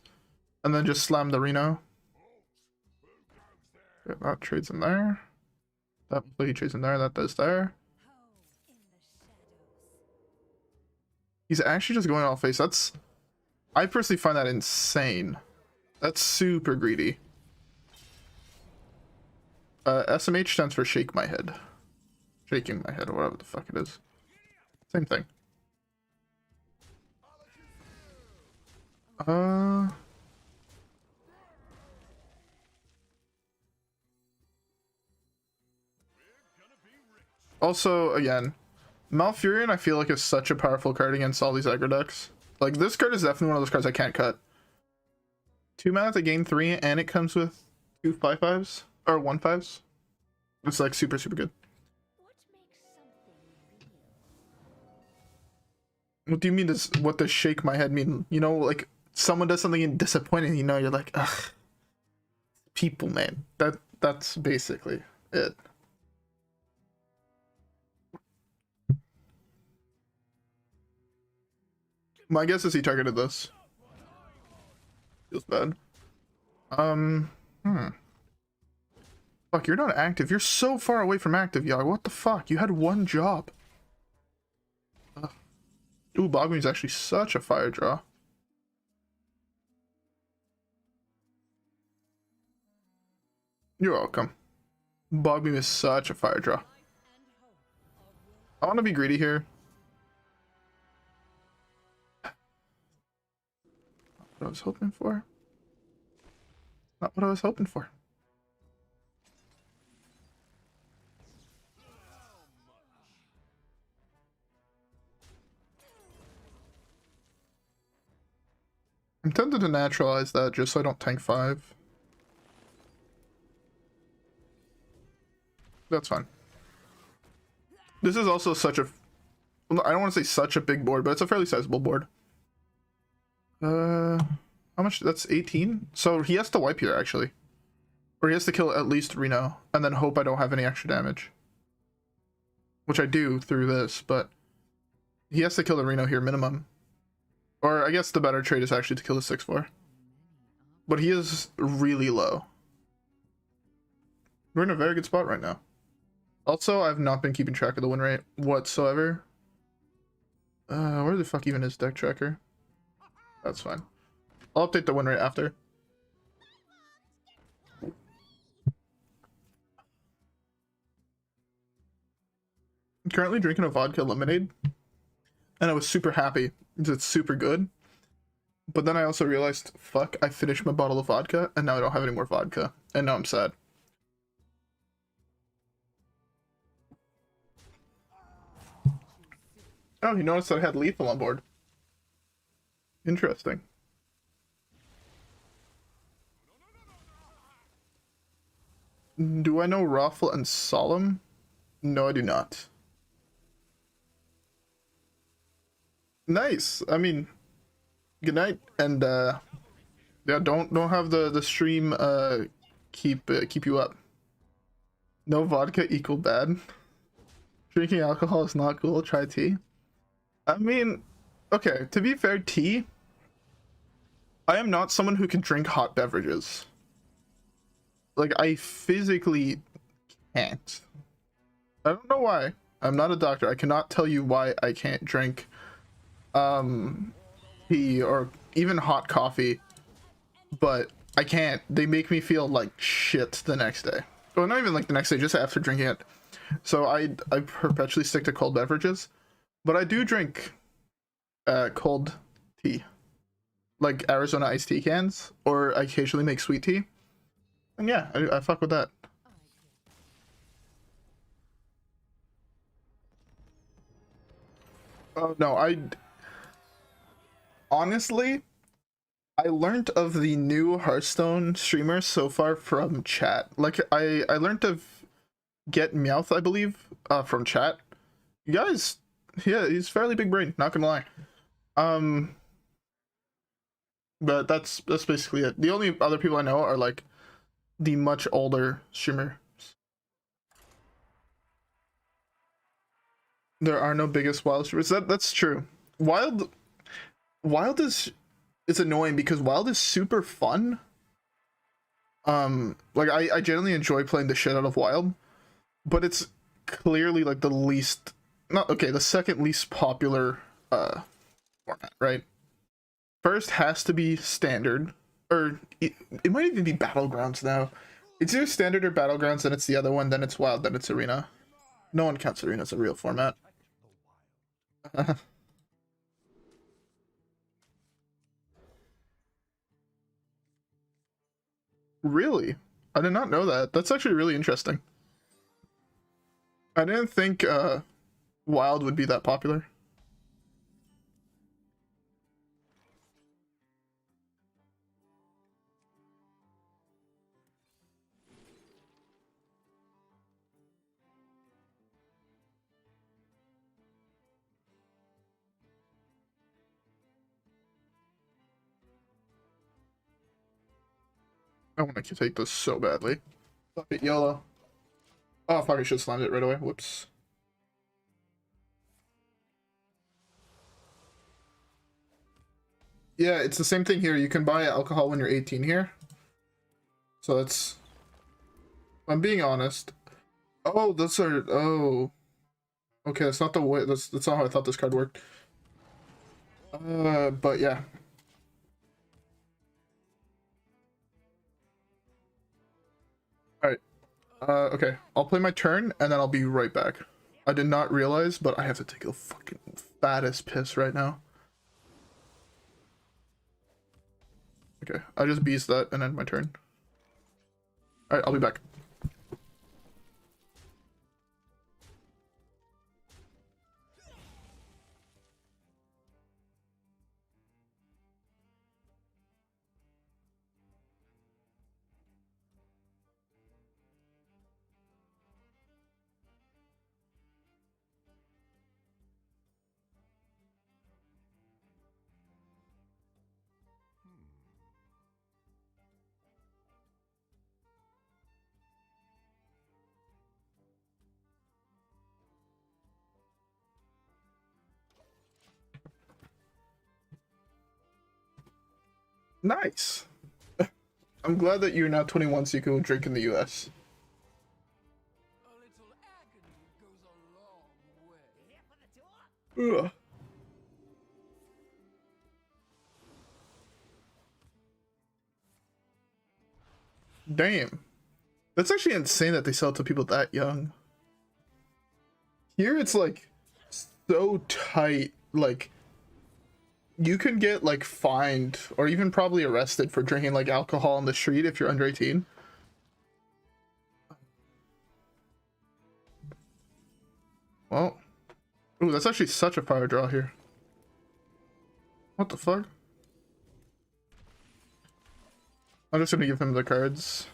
And then just slam the Reno. Okay, that trades in there. That he trades in there, that does there. He's actually just going all face. That's... I personally find that insane. That's super greedy. SMH stands for shake my head. Shaking my head, or whatever the fuck it is. Same thing. Also, again, Malfurion I feel like is such a powerful card against all these aggro decks. Like, this card is definitely one of those cards I can't cut. 2 mana to gain 3, and it comes with 2 5/5s, or 1/5s. It's like super, super good. What do you mean, what does shake my head mean? You know, like, someone does something disappointing, you know, you're like, ugh. People, man. That's basically it. My guess is he targeted this. Feels bad. Fuck, you're not active. You're so far away from active, Yogg. What the fuck? You had one job. Ugh. Ooh, Bogbeam's actually such a fire draw. You're welcome. Bogbeam is such a fire draw. I want to be greedy here. Not what I was hoping for. Not what I was hoping for. I'm tempted to naturalize that just so I don't tank 5. That's fine. This is also such a... I don't want to say such a big board, but it's a fairly sizable board. How much? That's 18? So he has to wipe here, actually. Or he has to kill at least Reno, and then hope I don't have any extra damage. Which I do through this, but... He has to kill the Reno here minimum. Or I guess the better trade is actually to kill the 6/4. But he is really low. We're in a very good spot right now. Also, I've not been keeping track of the win rate whatsoever. Where the fuck even is deck tracker? That's fine. I'll update the win rate after. I'm currently drinking a vodka lemonade, and I was super happy because it's super good. But then I also realized, fuck, I finished my bottle of vodka, and now I don't have any more vodka, and now I'm sad. Oh, you noticed that I had lethal on board. Interesting. Do I know Raffle and Solemn? No, I do not. Nice. I mean, good night, and yeah, don't have the stream keep you up. No vodka equal bad. Drinking alcohol is not cool. Try tea. I mean, okay, to be fair, tea. I am not someone who can drink hot beverages. Like, I physically can't. I don't know why. I'm not a doctor. I cannot tell you why I can't drink tea or even hot coffee, but I can't. They make me feel like shit the next day. Well, not even like the next day, just after drinking it. So I perpetually stick to cold beverages, but I do drink cold tea, like Arizona iced tea cans, or I occasionally make sweet tea. And yeah, I fuck with that. Oh no, honestly, I learned of the new Hearthstone streamers so far from chat. Like I learned of Get Meowth, I believe, from chat. You guys, yeah, he's fairly big brain, not gonna lie. But that's basically it. The only other people I know are like the much older streamer. There are no biggest wild streamers. That's true. Wild is annoying because Wild is super fun. Like I genuinely enjoy playing the shit out of Wild, but it's clearly like the least, not okay, the second least popular format, right? First has to be standard, or it might even be Battlegrounds now. It's either standard or Battlegrounds, then it's the other one, then it's Wild, then it's Arena. No one counts Arena as a real format. Really? I did not know that. That's actually really interesting. I didn't think Wild would be that popular. I want to take this so badly. Fuck it, YOLO. Oh, fuck, I should have slammed it right away. Whoops. Yeah, it's the same thing here. You can buy alcohol when you're 18 here. So that's... I'm being honest. Oh, those are... Oh. Okay, that's not the way... That's not how I thought this card worked. But yeah. Alright. Okay. I'll play my turn, and then I'll be right back. I did not realize, but I have to take a fucking fattest piss right now. Okay, I just beast that and end my turn. Alright, I'll be back. Nice. I'm glad that you're now 21 so you can drink in the US. Ugh. Damn. That's actually insane that they sell it to people that young. Here it's like so tight, like you can get like fined or even probably arrested for drinking like alcohol on the street if you're under 18. Well, ooh, that's actually such a fire draw here. What the fuck? I'm just gonna give him the cards.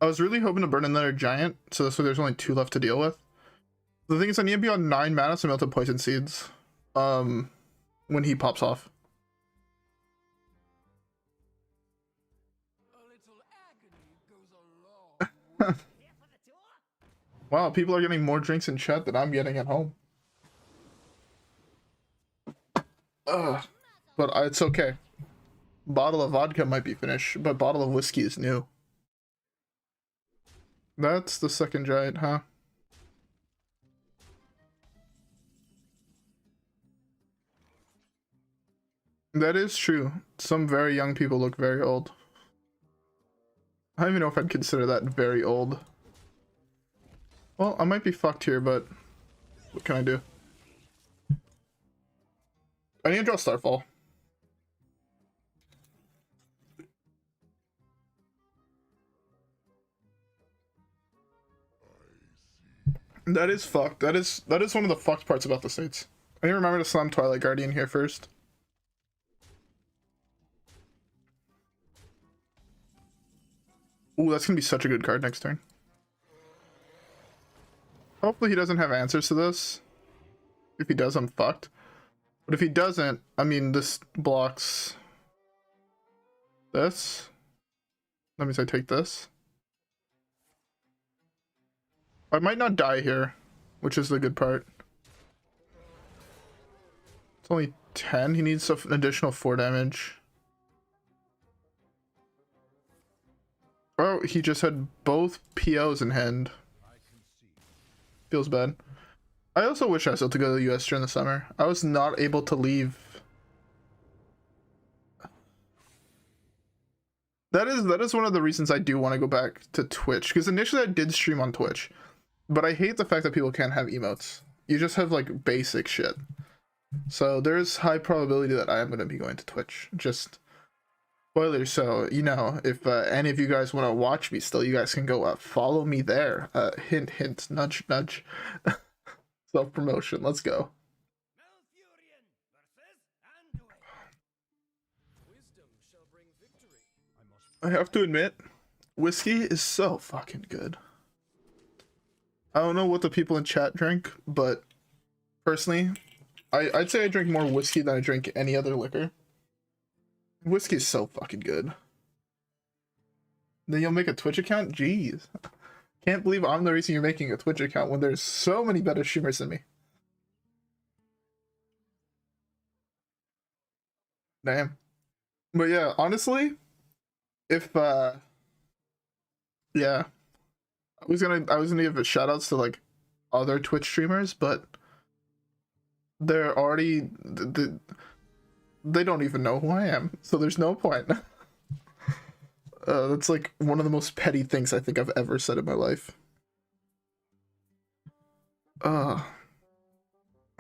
I was really hoping to burn another giant, so this way there's only 2 left to deal with. The thing is, I need to be on 9 mana to melt poison seeds. When he pops off. Wow, people are getting more drinks in chat than I'm getting at home. Ugh. But it's okay. Bottle of vodka might be finished, but bottle of whiskey is new. That's the second giant, huh? That is true. Some very young people look very old. I don't even know if I'd consider that very old. Well, I might be fucked here, but what can I do? I need to draw Starfall. That is fucked. That is one of the fucked parts about the States. I need to remember to slam Twilight Guardian here first. Ooh, that's gonna be such a good card next turn. Hopefully he doesn't have answers to this. If he does, I'm fucked. But if he doesn't, I mean, this blocks this. That means I take this. I might not die here, which is the good part. It's only 10. He needs an additional 4 damage. Oh, he just had both POs in hand. Feels bad. I also wish I was able to go to the US during the summer. I was not able to leave. That is one of the reasons I do want to go back to Twitch, because initially I did stream on Twitch, but I hate the fact that people can't have emotes. You just have like basic shit. So there's high probability that I am going to be going to Twitch. Just spoilers, so you know, if any of you guys want to watch me still, you guys can go follow me there. Hint hint, nudge nudge. Self-promotion, let's go. Malfurion versus Nourish. Wisdom shall bring victory. I have to admit, whiskey is so fucking good. I don't know what the people in chat drink, but personally, I'd say I drink more whiskey than I drink any other liquor. Whiskey is so fucking good. Then you'll make a Twitch account? Jeez. Can't believe I'm the reason you're making a Twitch account when there's so many better streamers than me. Damn. But yeah, honestly, if yeah, I was gonna give a shout outs to like other Twitch streamers, but they're already they don't even know who I am, so there's no point. That's like one of the most petty things I think I've ever said in my life. I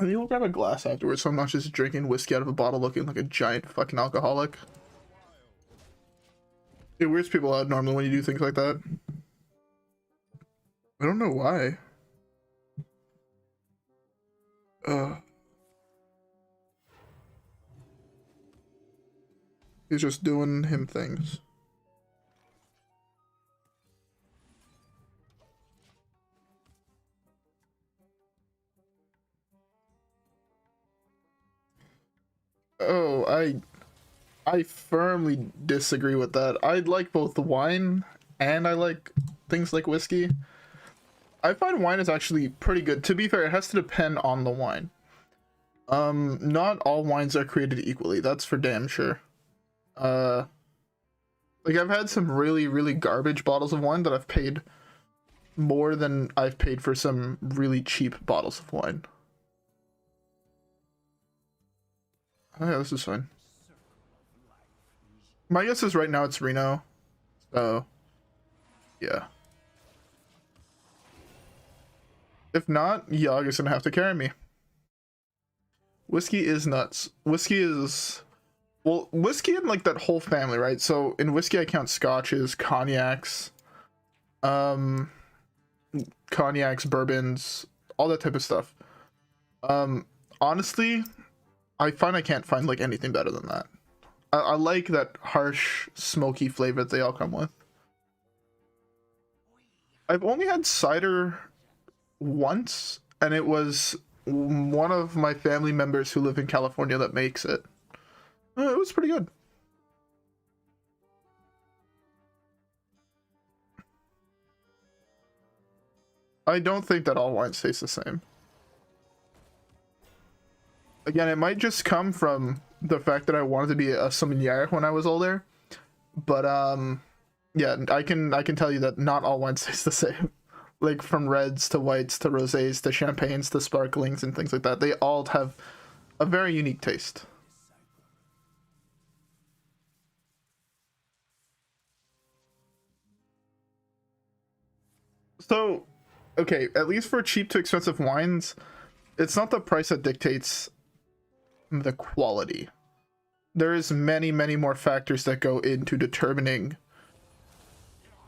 need to grab a glass afterwards so I'm not just drinking whiskey out of a bottle looking like a giant fucking alcoholic. It weirds people out normally when you do things like that. I don't know why. He's just doing him things. Oh, I firmly disagree with that. I like both wine and I like things like whiskey. I find wine is actually pretty good. To be fair, it has to depend on the wine. Not all wines are created equally. That's for damn sure. Like I've had some really, really garbage bottles of wine that I've paid more than I've paid for some really cheap bottles of wine. Oh yeah, this is fine. My guess is right now it's Reno. So, yeah. If not, Yogg is gonna have to carry me. Whiskey is nuts. Whiskey is... Well, whiskey and like that whole family, right? So in whiskey I count scotches, cognacs, bourbons, all that type of stuff. Honestly, I can't find like anything better than that. I like that harsh, smoky flavor that they all come with. I've only had cider once, and it was one of my family members who live in California that makes it. It was pretty good. I don't think that all wines taste the same. Again, it might just come from the fact that I wanted to be a sommelier when I was older. But yeah, I can tell you that not all wines taste the same. Like from reds to whites to rosés to champagnes to sparklings and things like that. They all have a very unique taste. So, okay, at least for cheap to expensive wines, it's not the price that dictates the quality. There is many, many more factors that go into determining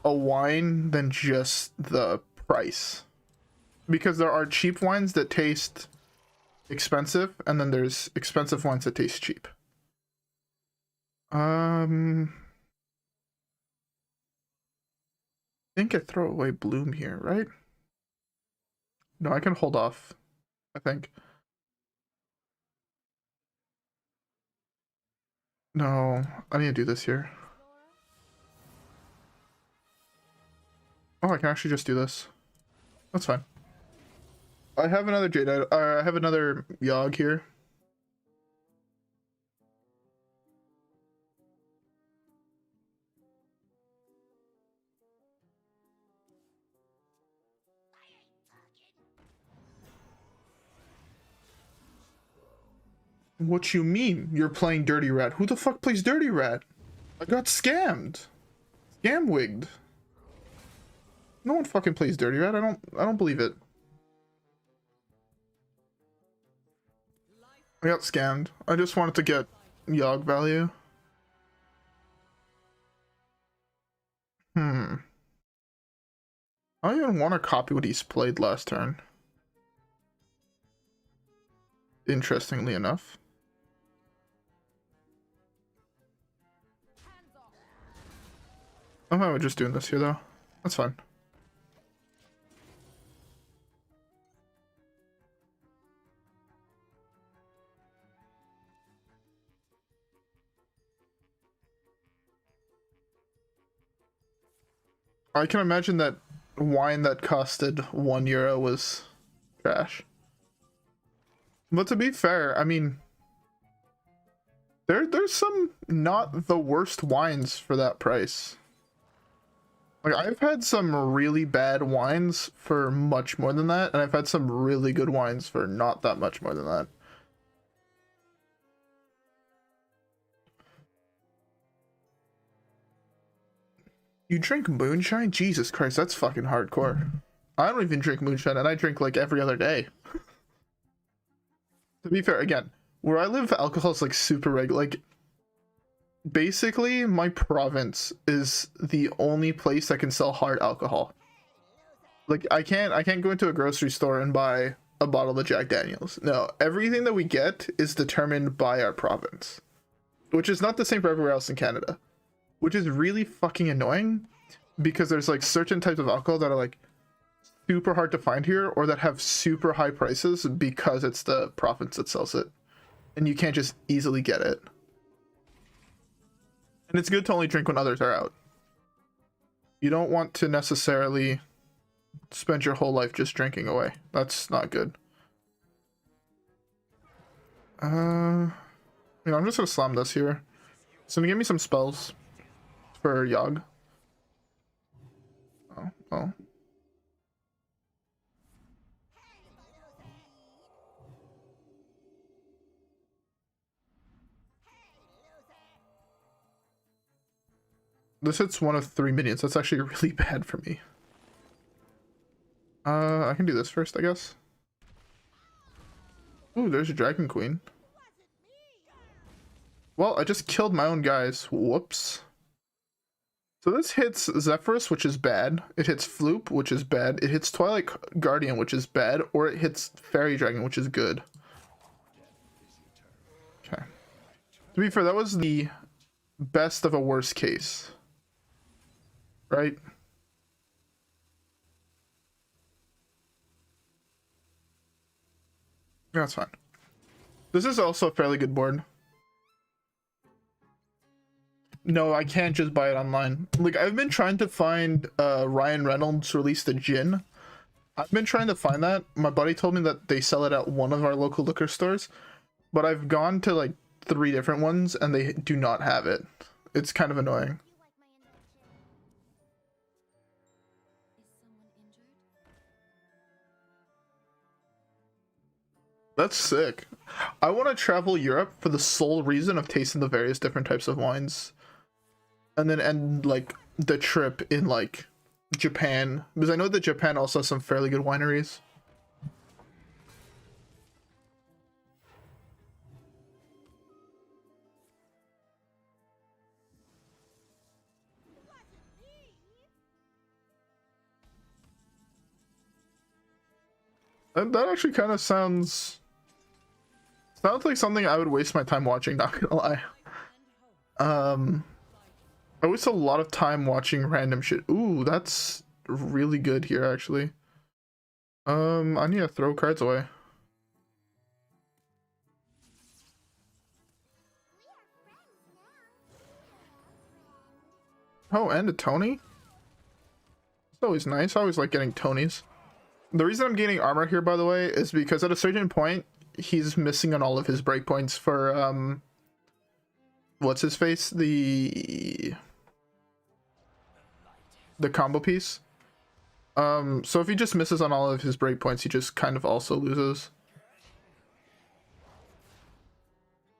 a wine than just the price. Because there are cheap wines that taste expensive, and then there's expensive wines that taste cheap. I think I throw away Bloom here, right? No, I can hold off, I think. No, I need to do this here. Oh, I can actually just do this. That's fine. I have another Jade Idol, I have another Yogg here. What you mean? You're playing Dirty Rat? Who the fuck plays Dirty Rat? I got scammed. Scam-wigged. No one fucking plays Dirty Rat. I don't believe it. I got scammed. I just wanted to get Yogg value. I don't even want to copy what he's played last turn. Interestingly enough. I'm fine with just doing this here though. That's fine. I can imagine that wine that costed €1 was trash. But to be fair, I mean, there's some not the worst wines for that price. Like, I've had some really bad wines for much more than that, and I've had some really good wines for not that much more than that. You drink moonshine? Jesus Christ, that's fucking hardcore. I don't even drink moonshine, and I drink like every other day. To be fair, again, where I live, alcohol is like super regular. Like, basically, my province is the only place that can sell hard alcohol. Like, I can't go into a grocery store and buy a bottle of Jack Daniels. No, everything that we get is determined by our province, which is not the same for everywhere else in Canada, which is really fucking annoying because there's like certain types of alcohol that are like super hard to find here or that have super high prices because it's the province that sells it and you can't just easily get it. And it's good to only drink when others are out. You don't want to necessarily spend your whole life just drinking away. That's not good. I'm just gonna slam this here. It's gonna give me some spells for Yogg. Oh, well. This hits one of 3 minions. That's actually really bad for me. I can do this first, I guess. Ooh, there's a Dragonqueen. Well, I just killed my own guys. Whoops. So this hits Zephrys, which is bad. It hits Floop, which is bad. It hits Twilight Guardian, which is bad. Or it hits Fairy Dragon, which is good. Okay. To be fair, that was the best of a worst case. Right? That's fine. This is also a fairly good board. No, I can't just buy it online. Like, I've been trying to find Ryan Reynolds released a gin. I've been trying to find that. My buddy told me that they sell it at one of our local liquor stores, but I've gone to like 3 different ones and they do not have it. It's kind of annoying. That's sick. I want to travel Europe for the sole reason of tasting the various different types of wines. And then end like the trip in like Japan, because I know that Japan also has some fairly good wineries. And that actually kind of sounds like something I would waste my time watching, not gonna lie. I waste a lot of time watching random shit. Ooh, that's really good here, actually. I need to throw cards away. Oh, and a Tony? It's always nice. I always like getting Tonys. The reason I'm gaining armor here, by the way, is because at a certain point, he's missing on all of his breakpoints for, what's his face? The combo piece. So if he just misses on all of his breakpoints, he just kind of also loses.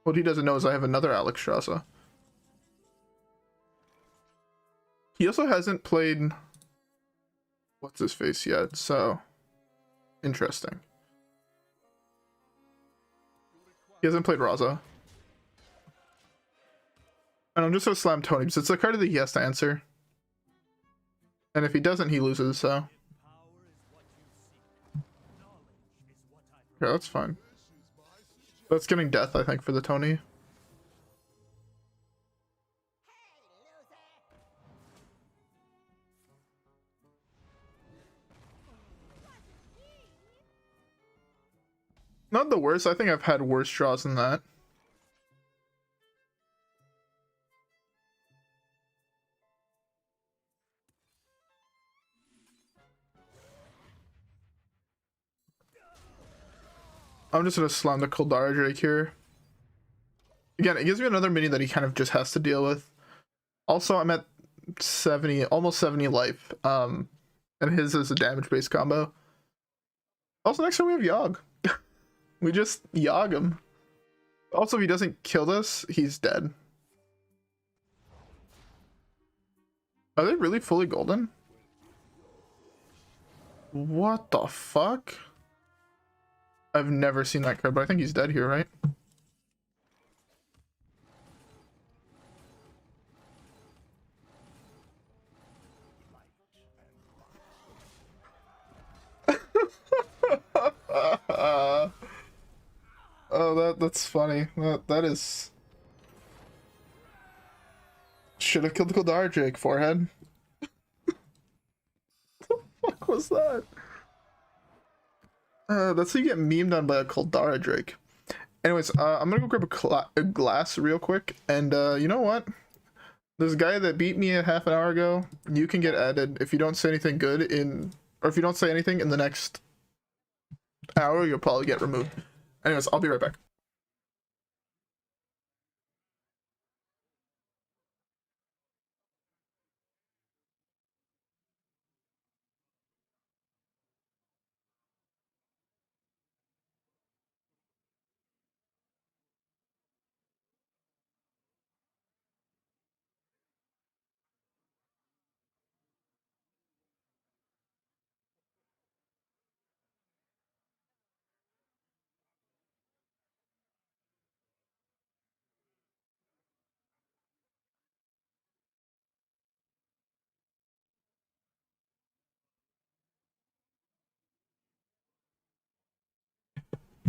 What he doesn't know is I have another Alexstrasza. He also hasn't played what's his face yet, so interesting. He hasn't played Raza. And I'm just gonna slam Tony because it's the card that he has to answer. And if he doesn't, he loses, so. Yeah, that's fine. That's getting death, I think, for the Tony. Not the worst. I think I've had worse draws than that. I'm just gonna slam the Kaldara Drake here. Again, it gives me another mini that he kind of just has to deal with. Also, I'm at 70, almost 70 life. And his is a damage-based combo. Also, next time we have Yogg. We just Yogg him. Also, if he doesn't kill this, he's dead. Are they really fully golden? What the fuck? I've never seen that card, but I think he's dead here, right? Oh, that's funny. That is. Should have killed the Kaldara Drake, forehead. What the fuck was that? That's how you get memed on by a Kaldara Drake. Anyways, I'm gonna go grab a glass real quick, and you know what? This guy that beat me a half an hour ago, you can get added if you don't say anything good or if you don't say anything in the next hour, you'll probably get removed. Anyways, I'll be right back.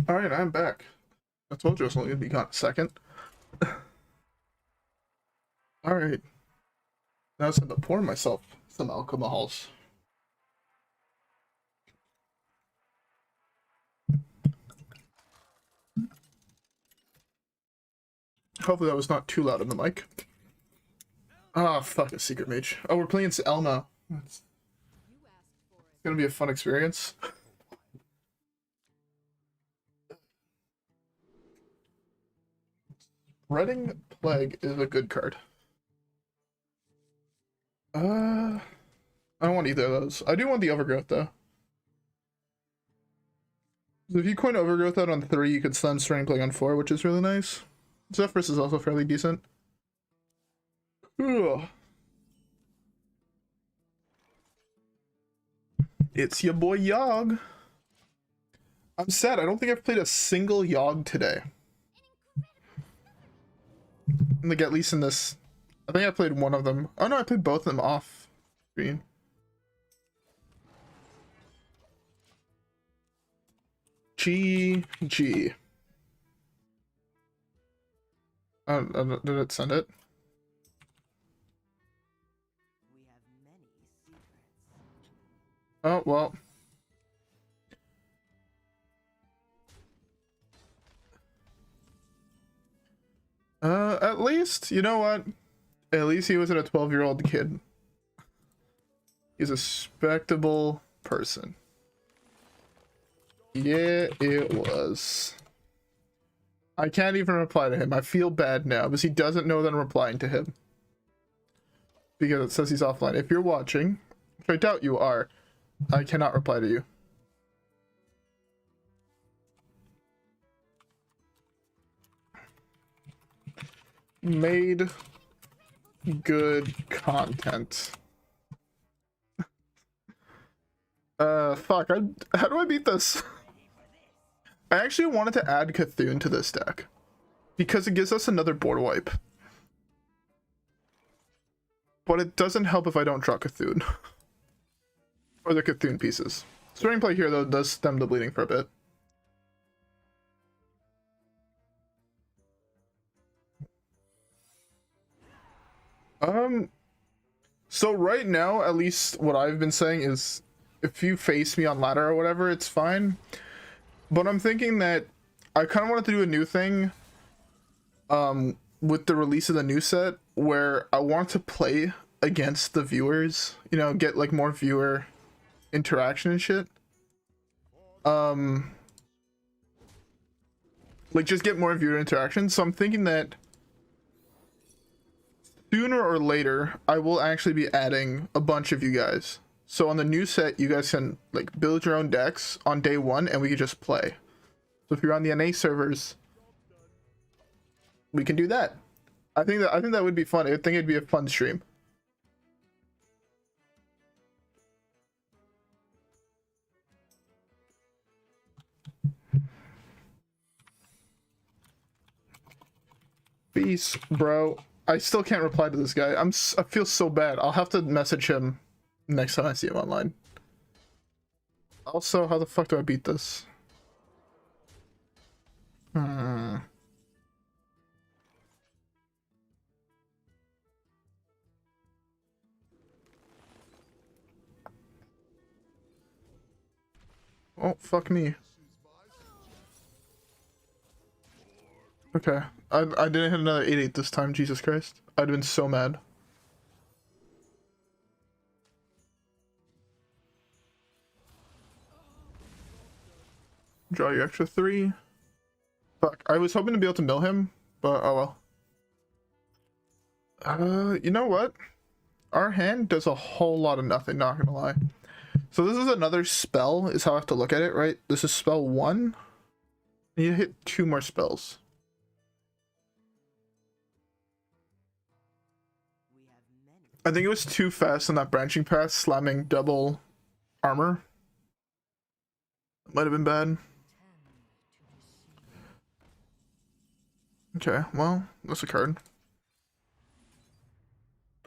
Alright, I'm back. I told you I was only gonna be gone a second. Alright. Now it's time to pour myself some alcohols. Hopefully that was not too loud on the mic. Ah, fuck, a secret mage. Oh, we're playing Elma. It's gonna be a fun experience. Spreading Plague is a good card. I don't want either of those. I do want the Overgrowth, though. So if you coin Overgrowth out on 3, you could slam Spreading Plague on 4, which is really nice. Zephrys is also fairly decent. Ugh. It's your boy Yogg. I'm sad, I don't think I've played a single Yogg today. Like, at least in this... I think I played one of them. Oh no, I played both of them off screen. GG. Did it send it? We have many secrets. Oh, well. At least, you know what? At least he wasn't a 12-year-old kid. He's a respectable person. Yeah, it was. I can't even reply to him. I feel bad now because he doesn't know that I'm replying to him. Because it says he's offline. If you're watching, which I doubt you are, I cannot reply to you. Made good content. Fuck, how do I beat this? I actually wanted to add Cthulhu to this deck because it gives us another board wipe. But it doesn't help if I don't draw Cthulhu. Or the Cthulhu pieces. Spreading Plague here, though, does stem the bleeding for a bit. So right now, at least what I've been saying is if you face me on ladder or whatever, it's fine. But I'm thinking that I kind of wanted to do a new thing with the release of the new set where I want to play against the viewers, you know, get like more viewer interaction and shit. Like just get more viewer interaction. So I'm thinking that sooner or later, I will actually be adding a bunch of you guys. So on the new set, you guys can like build your own decks on day 1 and we can just play. So if you're on the NA servers, we can do that. I think that would be fun. I think it'd be a fun stream. Peace, bro. I still can't reply to this guy. I feel so bad. I'll have to message him next time I see him online. Also, how the fuck do I beat this? Oh, fuck me. Okay. I didn't hit another 8-8 this time, Jesus Christ. I'd have been so mad. Draw your extra 3. Fuck, I was hoping to be able to mill him, but oh well. You know what? Our hand does a whole lot of nothing, not gonna lie. So this is another spell, is how I have to look at it, right? This is spell 1. And you hit 2 more spells. I think it was too fast on that branching path, slamming double armor. Might have been bad. Okay, well, that's a card.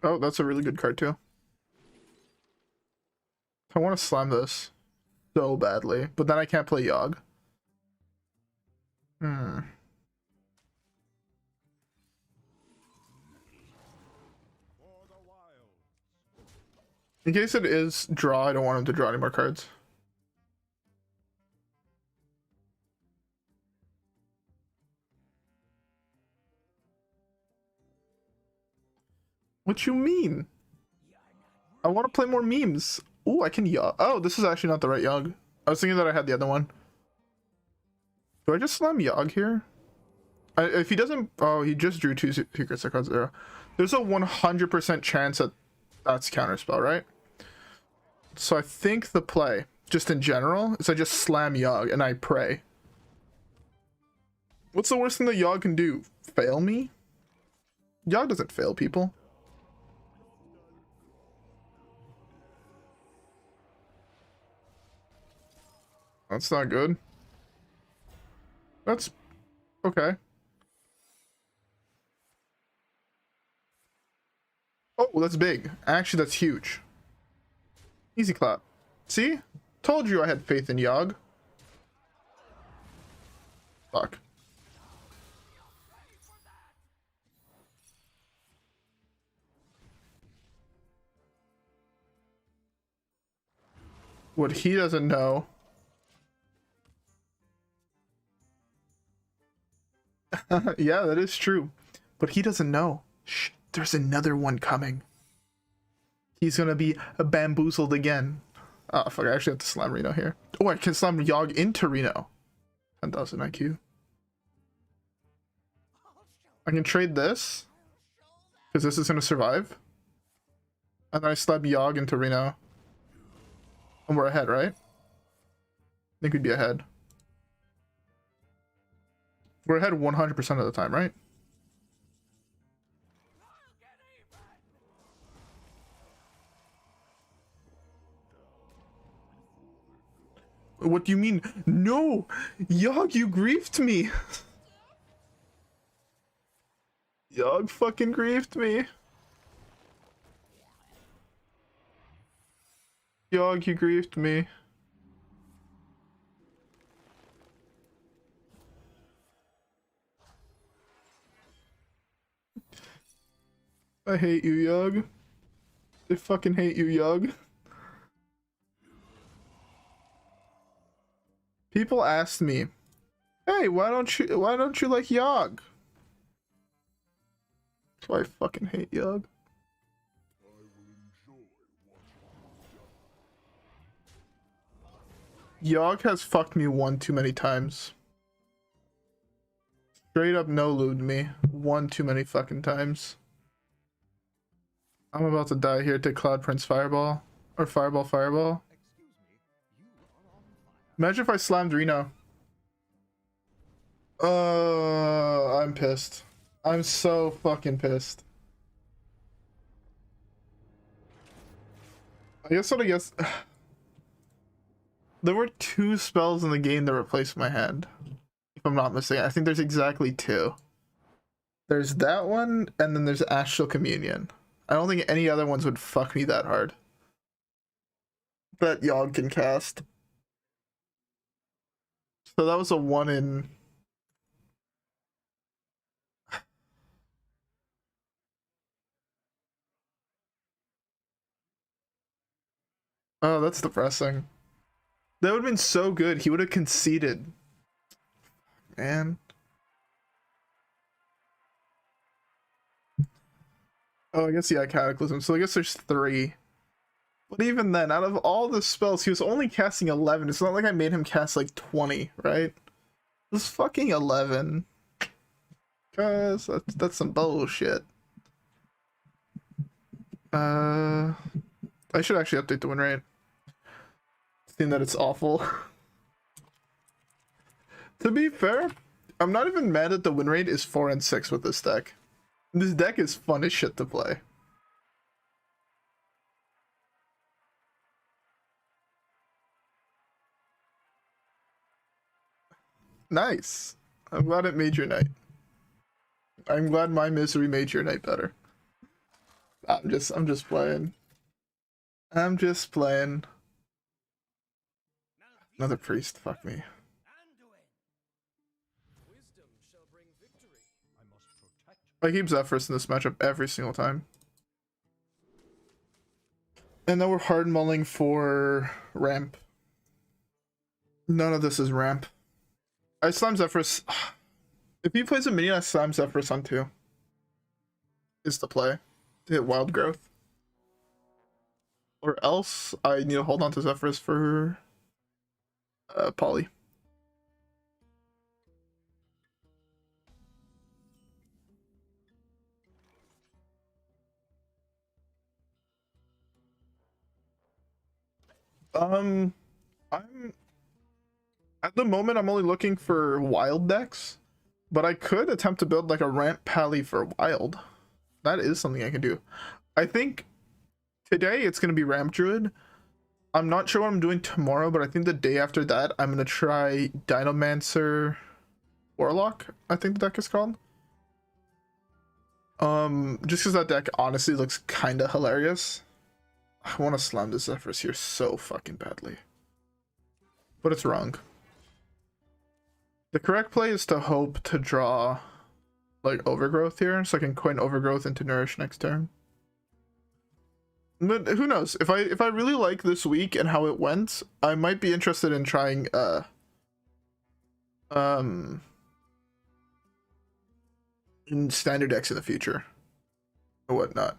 Oh, that's a really good card too. I want to slam this so badly, but then I can't play Yogg. Hmm. In case it is draw, I don't want him to draw any more cards. What you mean? I want to play more memes. Ooh, I can Yogg. Oh, this is actually not the right Yogg. I was thinking that I had the other one. Do I just slam Yogg here? If he doesn't... Oh, he just drew 2 secrets that cause 0. There's a 100% chance that that's counterspell, right? So I think the play, just in general, is I just slam Yogg and I pray. What's the worst thing that Yogg can do? Fail me? Yogg doesn't fail people. That's not good. That's okay. Oh, that's big. Actually, that's huge. Easy clap. See? Told you I had faith in Yogg. Fuck. What he doesn't know. Yeah, that is true. But he doesn't know. Shh, there's another one coming. He's gonna be bamboozled again. Oh, fuck, I actually have to slam Reno here. Oh, I can slam Yogg into Reno. 10,000 IQ. I can trade this. Because this is gonna survive. And then I slam Yogg into Reno. And we're ahead, right? I think we'd be ahead. We're ahead 100% of the time, right? What do you mean? No! Yogg, you griefed me! Yogg fucking griefed me. Yogg, you griefed me. I hate you, Yogg. I fucking hate you, Yogg. People asked me, "Hey, why don't you like Yogg?" That's why I fucking hate Yogg. Yogg has fucked me one too many times. Straight up no-lubed me one too many fucking times. I'm about to die here to Cloud Prince Fireball. Or Fireball. Imagine if I slammed Reno. I'm pissed. I'm so fucking pissed. I guess there were 2 spells in the game that replaced my hand. If I'm not mistaken. I think there's exactly 2. There's that one, and then there's Astral Communion. I don't think any other ones would fuck me that hard. That Yogg can cast. So that was a 1 in... Oh, that's depressing. That would have been so good. He would have conceded. Man. Oh, I guess, yeah, Cataclysm. So I guess there's 3. But even then, out of all the spells, he was only casting 11. It's not like I made him cast like 20, right? It was fucking 11. Cause that's some bullshit. I should actually update the win rate. Seeing that it's awful. To be fair, I'm not even mad that the win rate is 4 and 6 with this deck. This deck is fun as shit to play. Nice. I'm glad it made your night. I'm glad my misery made your night better. I'm just playing. I'm just playing. Another priest, fuck me. I keep Zephrys in this matchup every single time. And then we're hard mulling for ramp. None of this is ramp. I slam Zephrys. If he plays a minion, I slam Zephrys on 2. Is the play. To hit Wild Growth. Or else I need to hold on to Zephrys for Poly. I'm at the moment I'm only looking for wild decks, but I could attempt to build like a ramp pally for wild. That is something I can do. I think today it's gonna be ramp druid. I'm not sure what I'm doing tomorrow, but I think the day after that I'm gonna try Dinomancer Warlock, I think the deck is called. Just because that deck honestly looks kinda hilarious. I want to slam the Zephrys here so fucking badly. But it's wrong. The correct play is to hope to draw like Overgrowth here, so I can coin Overgrowth into Nourish next turn. But who knows? If I really like this week and how it went, I might be interested in trying in standard decks in the future or whatnot.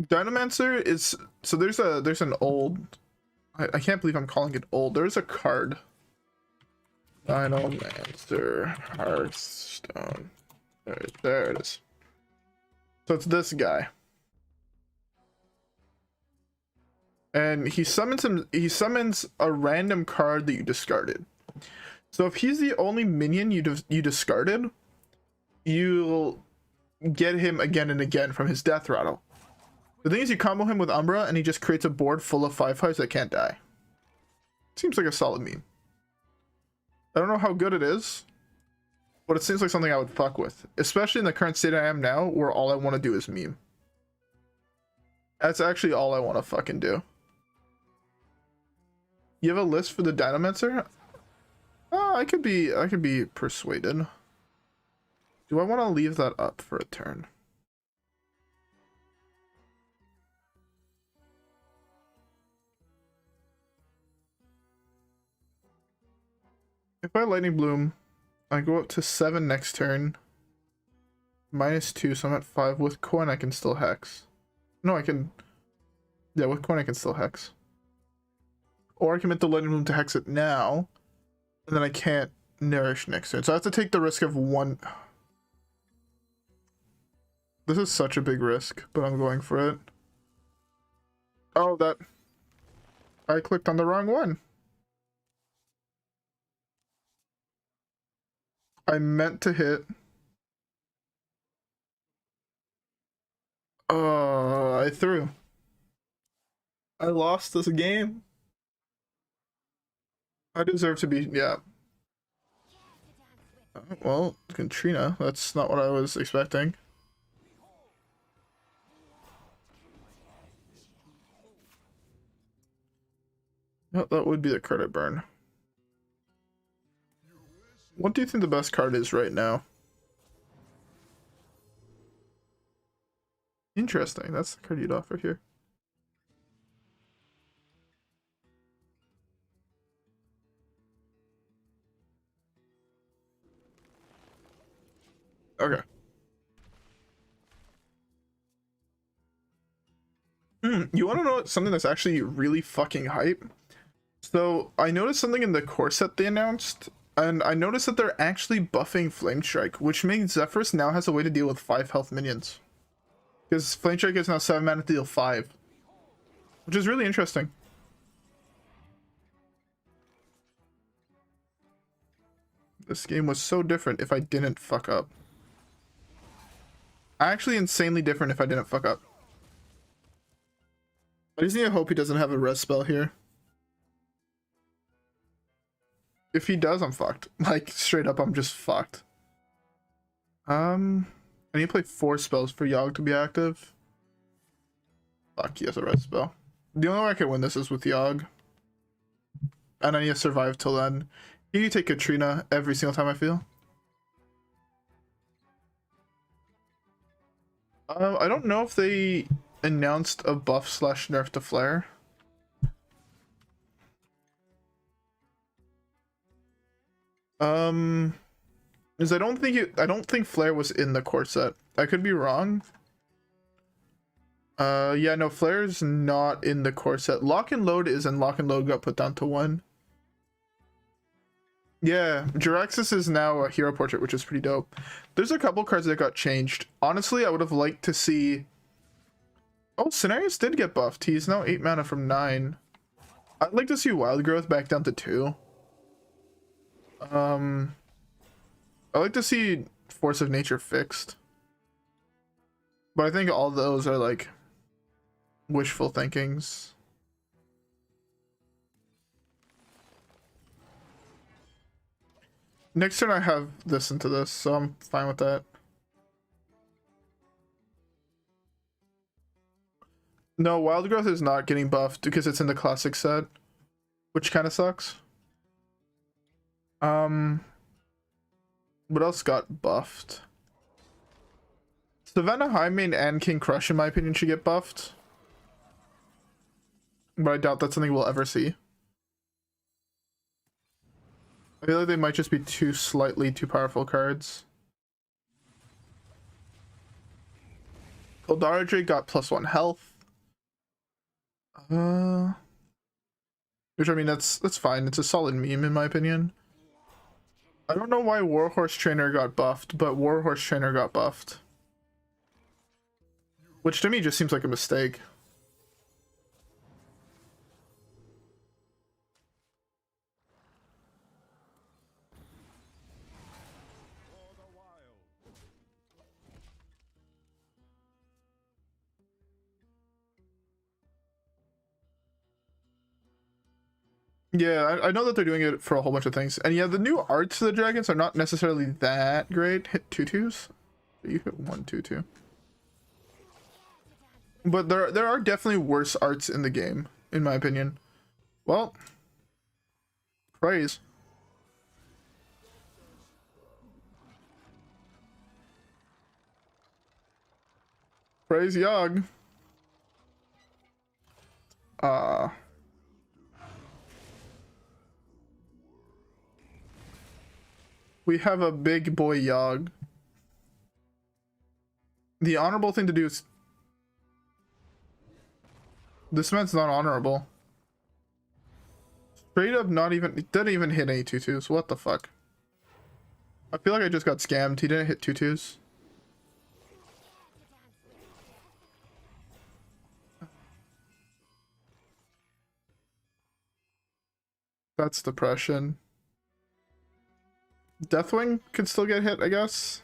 Dinomancer is, so there's an old, I can't believe I'm calling it old. There's a card. Dinomancer Hearthstone. There it is. So it's this guy. And he summons a random card that you discarded. So if he's the only minion you discarded, you'll get him again and again from his death rattle. The thing is, you combo him with Umbra and he just creates a board full of 5/5s that can't die. Seems like a solid meme. I don't know how good it is, but it seems like something I would fuck with, especially in the current state I am now, where all I want to do is meme. That's actually all I want to fucking do. You have a list for the Dinomancer? I could be persuaded. Do I want to leave that up for a turn? If I Lightning Bloom, I go up to 7 next turn. -2, so I'm at 5. With coin, I can still hex. No, I can... Yeah, with coin, I can still hex. Or I can make the Lightning Bloom to hex it now, and then I can't Nourish next turn. So I have to take the risk of 1... This is such a big risk, but I'm going for it. Oh, that... I clicked on the wrong one. I meant to hit... I threw. I lost this game. I deserve to be... Yeah. Well, Katrina, that's not what I was expecting. Oh, that would be the card I burn. What do you think the best card is right now? Interesting, that's the card you'd offer here. Okay. You want to know something that's actually really fucking hype? So I noticed something in the core set they announced, and I noticed that they're actually buffing Flame Strike, which means Zephrys now has a way to deal with 5 health minions. Because Flame Strike is now 7 mana to deal 5. Which is really interesting. This game was so different if I didn't fuck up. Actually insanely different if I didn't fuck up. I just need to hope he doesn't have a res spell here. If he does, I'm fucked. Like, straight up, I'm just fucked. I need to play 4 spells for Yogg to be active. Fuck, he has a res spell. The only way I can win this is with Yogg. And I need to survive till then. You take Katrina every single time I feel. I don't know if they announced a buff slash nerf to Flare. Because I don't think Flare was in the core set. I could be wrong. Yeah, no, Flare's not in the core set. Lock and Load is, and Lock and Load got put down to 1. Yeah, Jiraxis is now a hero portrait, which is pretty dope. There's a couple cards that got changed. Honestly, I would have liked to see... Oh, Scenarios did get buffed. He's now 8 mana from 9. I'd like to see Wild Growth back down to 2. I'd like to see Force of Nature fixed. But I think all those are like wishful thinkings. Next turn I have this into this, so I'm fine with that. No, Wild Growth is not getting buffed because it's in the classic set, which kind of sucks. What else got buffed? Savannah Highmane and King Crush, in my opinion, should get buffed. But I doubt that's something we'll ever see. I feel like they might just be slightly too powerful cards. Koldara Drake got +1 health. Which, I mean, that's fine. It's a solid meme, in my opinion. I don't know why Warhorse Trainer got buffed, but Warhorse Trainer got buffed. Which to me just seems like a mistake. Yeah, I know that they're doing it for a whole bunch of things. And yeah, the new arts to the dragons are not necessarily that great. Hit 2/2s. You hit 1/2/2. But there are definitely worse arts in the game, in my opinion. Well, praise. Praise Yogg. We have a big boy Yogg. The honorable thing to do is... This man's not honorable. Straight up not even... It didn't even hit any 2/2s. What the fuck? I feel like I just got scammed. He didn't hit 2/2s. That's depression. Deathwing could still get hit, I guess.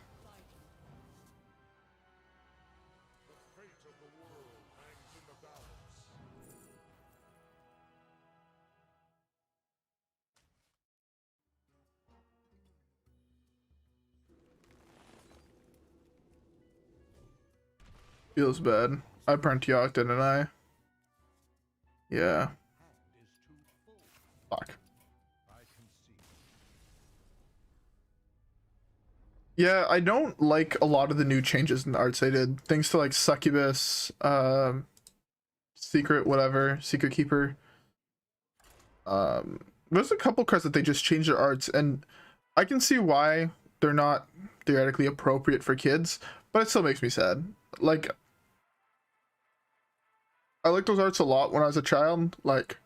Feels bad. I burnt Yogg, didn't I? Yeah. Fuck. Yeah, I don't like a lot of the new changes in the arts they did. Things to like Succubus, Secret whatever, Secret Keeper. There's a couple cards that they just changed their arts, and I can see why they're not theoretically appropriate for kids, but it still makes me sad. Like, I liked those arts a lot when I was a child, like,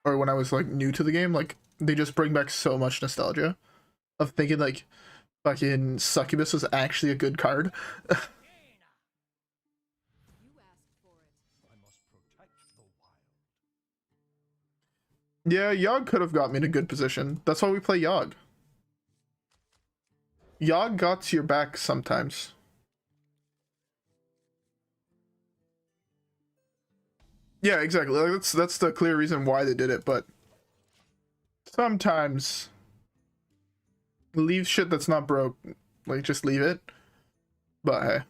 or when I was like new to the game. Like, they just bring back so much nostalgia of thinking like fucking Succubus was actually a good card. Yeah, Yogg could have got me in a good position. That's why we play Yogg. Yogg got your back sometimes. Yeah, exactly. Like, that's the clear reason why they did it, but sometimes leave shit that's not broke. Like, just leave it. But hey.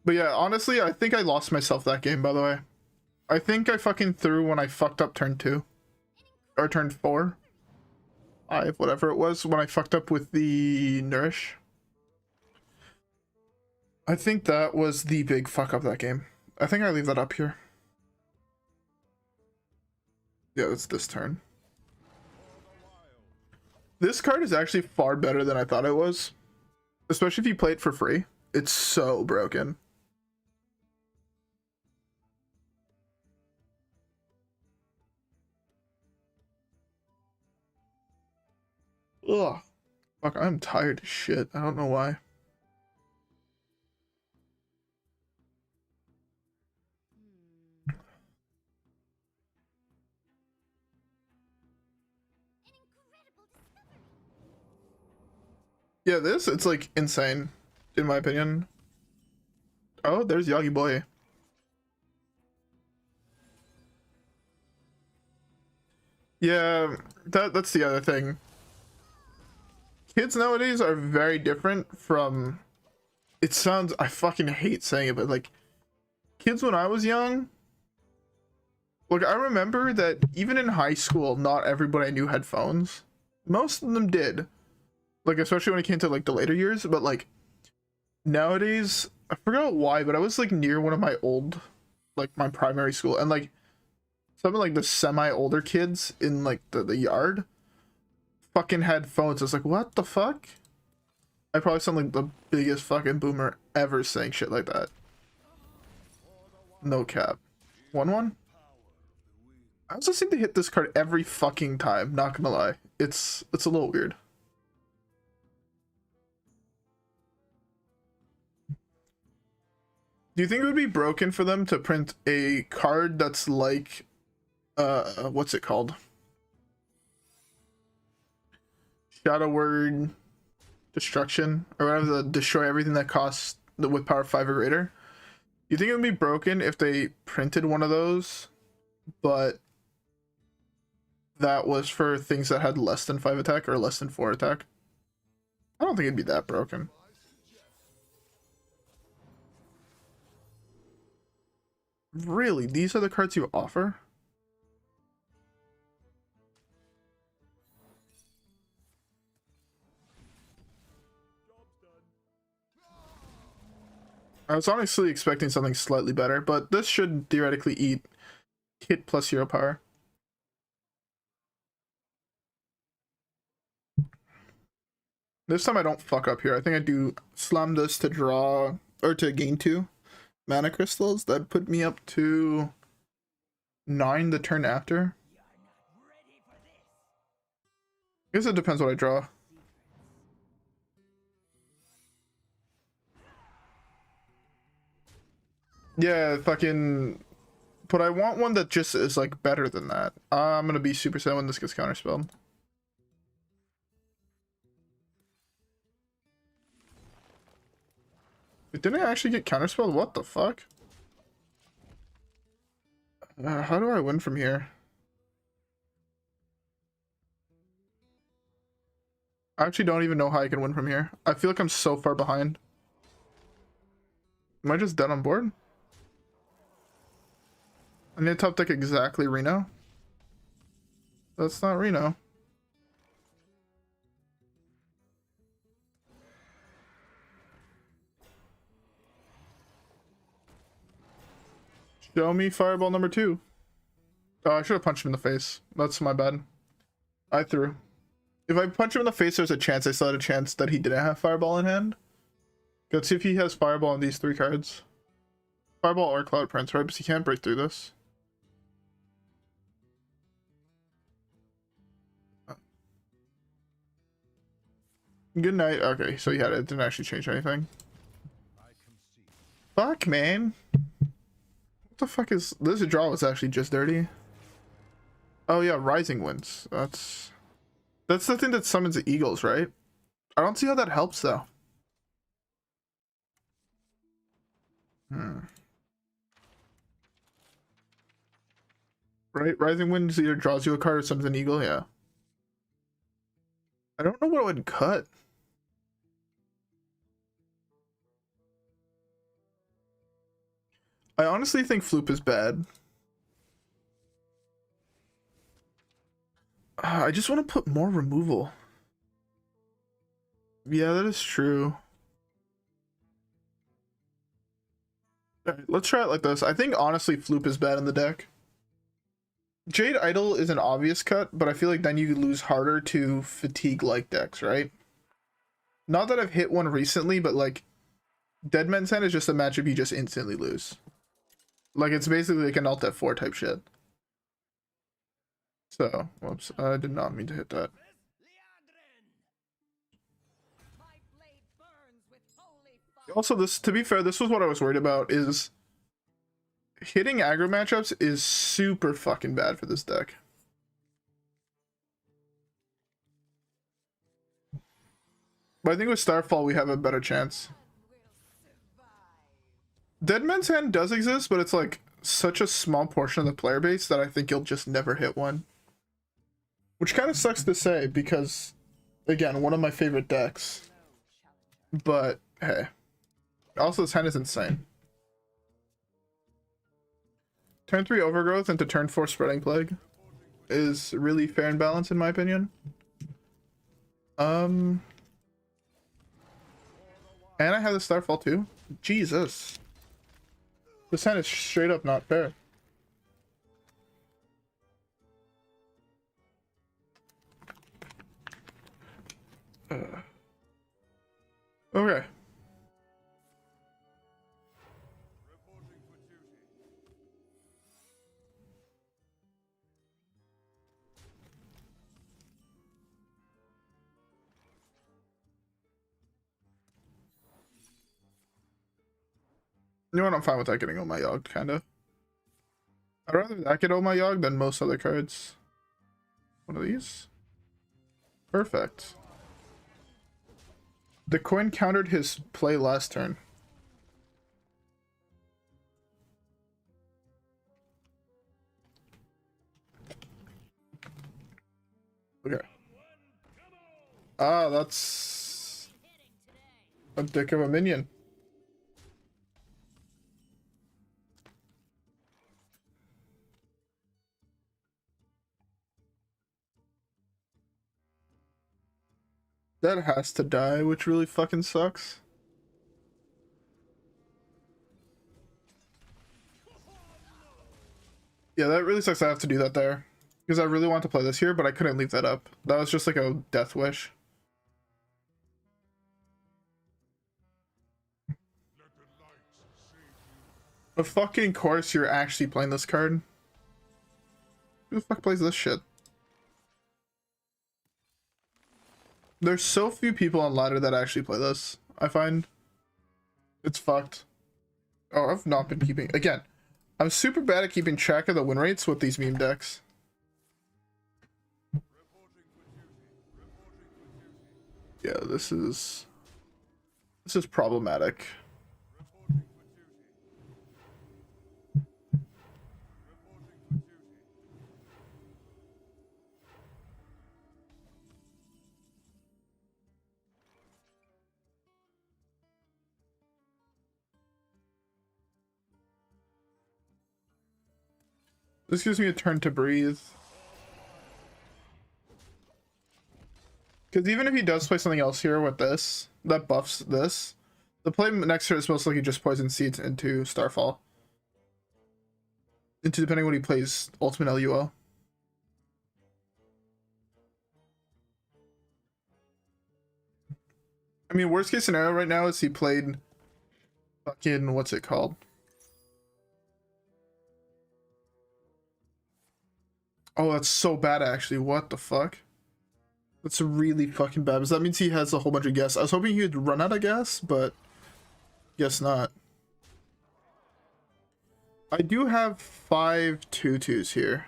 But yeah, honestly, I think I lost myself that game, by the way. I think I fucking threw when I fucked up turn 2. Or turn 4. 5, whatever it was, when I fucked up with the Nourish. I think that was the big fuck up that game. I think I leave that up here. Yeah, it's this turn. This card is actually far better than I thought it was. Especially if you play it for free. It's so broken. Ugh. Fuck, I'm tired as shit. I don't know why. Yeah, it's like insane, in my opinion. Oh, there's Yoggy Boy. Yeah, that's the other thing. Kids nowadays are very different from, it sounds, I fucking hate saying it, but like, kids when I was young, like I remember that even in high school, not everybody I knew had phones. Most of them did. Like, especially when it came to like the later years, but like, nowadays, I forgot why, but I was like near one of my old, like my primary school, and like, some of like the semi-older kids in like the yard fucking had phones. I was like, what the fuck? I probably sound like the biggest fucking boomer ever saying shit like that. No cap. 1-1? I also seem to hit this card every fucking time, not gonna lie. It's a little weird. Do you think it would be broken for them to print a card that's like what's it called? Shadow Word Destruction, or whatever, the destroy everything that costs with power 5 or greater. You think it would be broken if they printed one of those, but that was for things that had less than 5 attack or less than 4 attack? I don't think it'd be that broken. Really? These are the cards you offer? I was honestly expecting something slightly better, but this should theoretically eat hit plus 0 power. This time I don't fuck up here. I think I do slam this to draw, or to gain 2 mana crystals. That put me up to 9 the turn after. I guess it depends what I draw. Yeah, fucking... But I want one that just is, like, better than that. I'm gonna be super sad when this gets counterspelled. It didn't actually get counterspelled? What the fuck? How do I win from here? I actually don't even know how I can win from here. I feel like I'm so far behind. Am I just dead on board? I need to top deck exactly Reno. That's not Reno. Show me fireball number 2. Oh, I should have punched him in the face. That's my bad. I threw. If I punch him in the face, there's a chance. I still had a chance that he didn't have fireball in hand. Let's see if he has fireball on these 3 cards. Fireball or Cloud Prince, right? Because he can't break through this. Good night. Okay, so yeah, it didn't actually change anything. Fuck, man. What the fuck is this? Draw was actually just dirty. Oh yeah, Rising Winds. That's the thing that summons the eagles, right? I don't see how that helps though. Right, Rising Winds either draws you a card or summons an eagle. Yeah. I don't know what it would cut. I honestly think Floop is bad. I just want to put more removal. Yeah, that is true. Alright, let's try it like this. I think honestly Floop is bad in the deck. Jade Idol is an obvious cut, but I feel like then you lose harder to fatigue-like decks, right? Not that I've hit one recently, but like Dead Man's Hand is just a matchup you just instantly lose. Like it's basically like an Alt F4 type shit. So, whoops, I did not mean to hit that. Also, this, to be fair, this was what I was worried about, is hitting aggro matchups is super fucking bad for this deck. But I think with Starfall we have a better chance. Dead Man's Hand does exist, but it's like such a small portion of the player base that I think you'll just never hit one. Which kind of sucks to say because, again, one of my favorite decks. But, hey. Also, this hand is insane. Turn 3 Overgrowth into turn 4 Spreading Plague is really fair and balanced in my opinion. And I have the Starfall too. Jesus. This hand is straight up not fair. Okay. You know what? I'm fine with that getting on my Yogg, kinda. I'd rather that get on my Yogg than most other cards. One of these. Perfect. The coin countered his play last turn. Okay. Ah, that's a dick of a minion. That has to die, which really fucking sucks. Yeah, that really sucks I have to do that there. Because I really want to play this here, but I couldn't leave that up. That was just like a death wish. Of fucking course you're actually playing this card. Who the fuck plays this shit? There's so few people on ladder that actually play this. I find it's fucked. Oh, I've not been keeping... Again, I'm super bad at keeping track of the win rates with these meme decks. Yeah, this is problematic. This gives me a turn to breathe. Because even if he does play something else here with this, that buffs this, the play next turn is most likely just Poison Seeds into Starfall. Into depending when he plays Ultimate LUO. I mean, worst case scenario right now is he played fucking, what's it called? Oh, that's so bad actually. What the fuck? That's really fucking bad. Because that means he has a whole bunch of gas. I was hoping he would run out of gas, but guess not. I do have 5 2/2s here.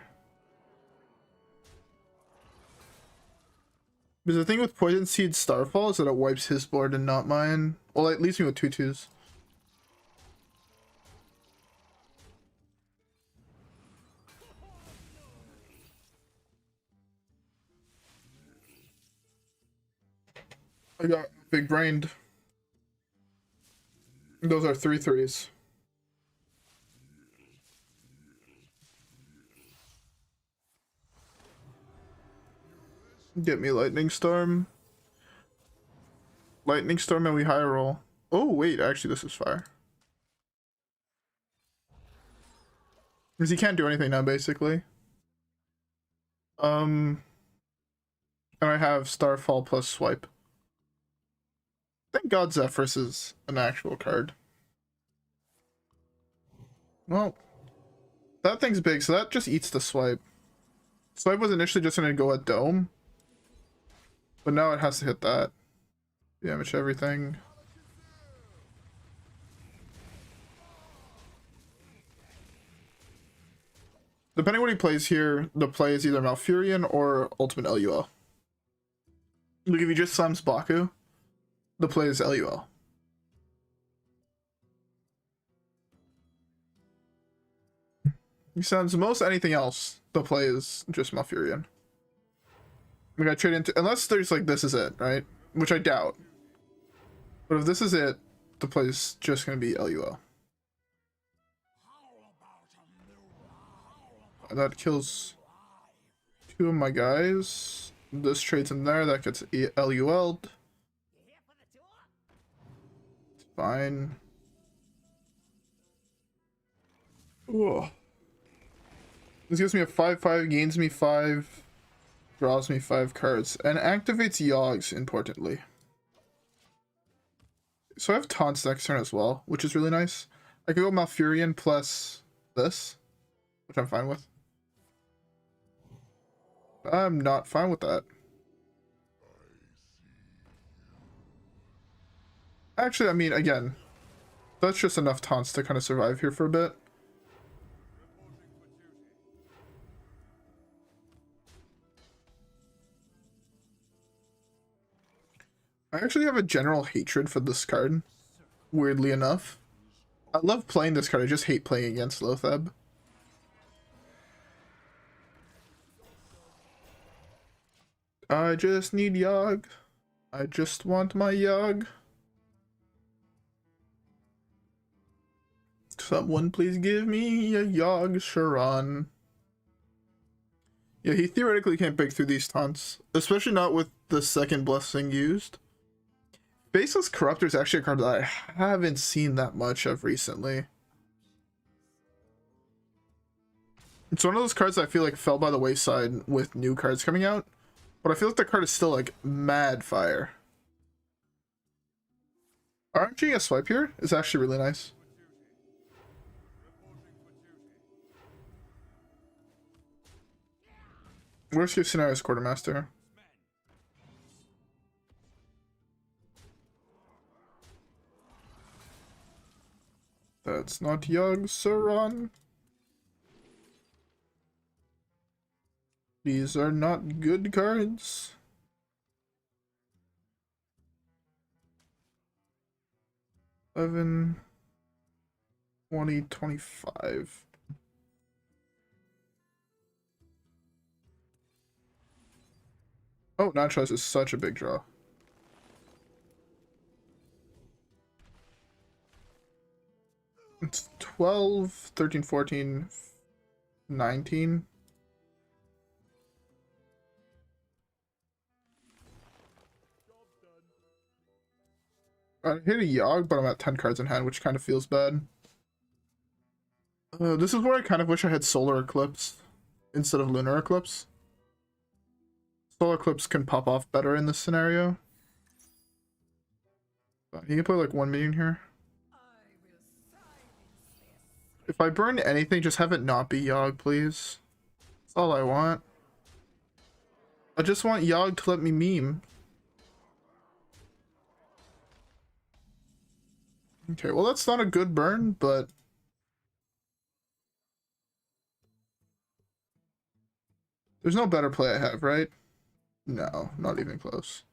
Because the thing with Poison Seed Starfall is that it wipes his board and not mine. Well, it leaves me with 2/2s. I got big brained. Those are 3/3s. Get me Lightning Storm. Lightning Storm and we high roll. Oh wait, actually this is fire. Because he can't do anything now basically. And I have Starfall plus swipe. Thank God Zephrys is an actual card. Well, that thing's big, so that just eats the swipe. Swipe was initially just going to go at Dome, but now it has to hit that. Damage everything. Depending what he plays here, the play is either Malfurion or Ultimate LUL. Like if he just slams Baku, the play is LUL. He slams most anything else, the play is just Malfurion. We gotta trade into, unless there's like this is it, right? Which I doubt. But if this is it, the play is just gonna be LUL. That kills 2 of my guys. This trades in there, that gets LUL'd. It's fine. Ooh. This gives me a 5/5, gains me 5, draws me 5 cards, and activates Yogg's, importantly. So I have taunts next turn as well, which is really nice. I could go Malfurion plus this, which I'm fine with. I'm not fine with that. Actually, I mean, again, that's just enough taunts to kind of survive here for a bit. I actually have a general hatred for this card, weirdly enough. I love playing this card, I just hate playing against Lotheb. I just need Yogg. I just want my Yogg. Someone please give me a Yogg-Saron. Yeah, he theoretically can't break through these taunts, especially not with the second blessing used. Faceless Corruptor is actually a card that I haven't seen that much of recently. It's one of those cards that I feel like fell by the wayside with new cards coming out, but I feel like the card is still like mad fire. RNG a swipe here is actually really nice. Worst case scenario is Quartermaster. That's not Yogg-Saron. These are not good cards. $11, $20, $25. Oh, Naturalize is such a big draw. It's 12, 13, 14, 19. I hit a Yogg, but I'm at 10 cards in hand, which kind of feels bad. This is where I kind of wish I had Solar Eclipse instead of Lunar Eclipse. Solar Eclipse can pop off better in this scenario. But he can play like 1 minion here. If I burn anything, just have it not be Yogg, please. That's all I want. I just want Yogg to let me meme. Okay, well that's not a good burn, but... there's no better play I have, right? No, not even close.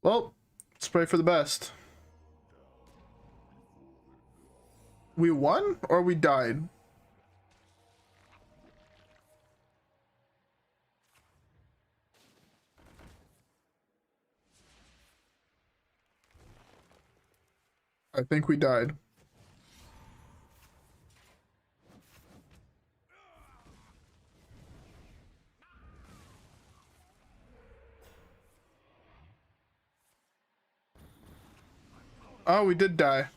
Well, let's pray for the best. We won or we died? I think we died. Oh, we did die.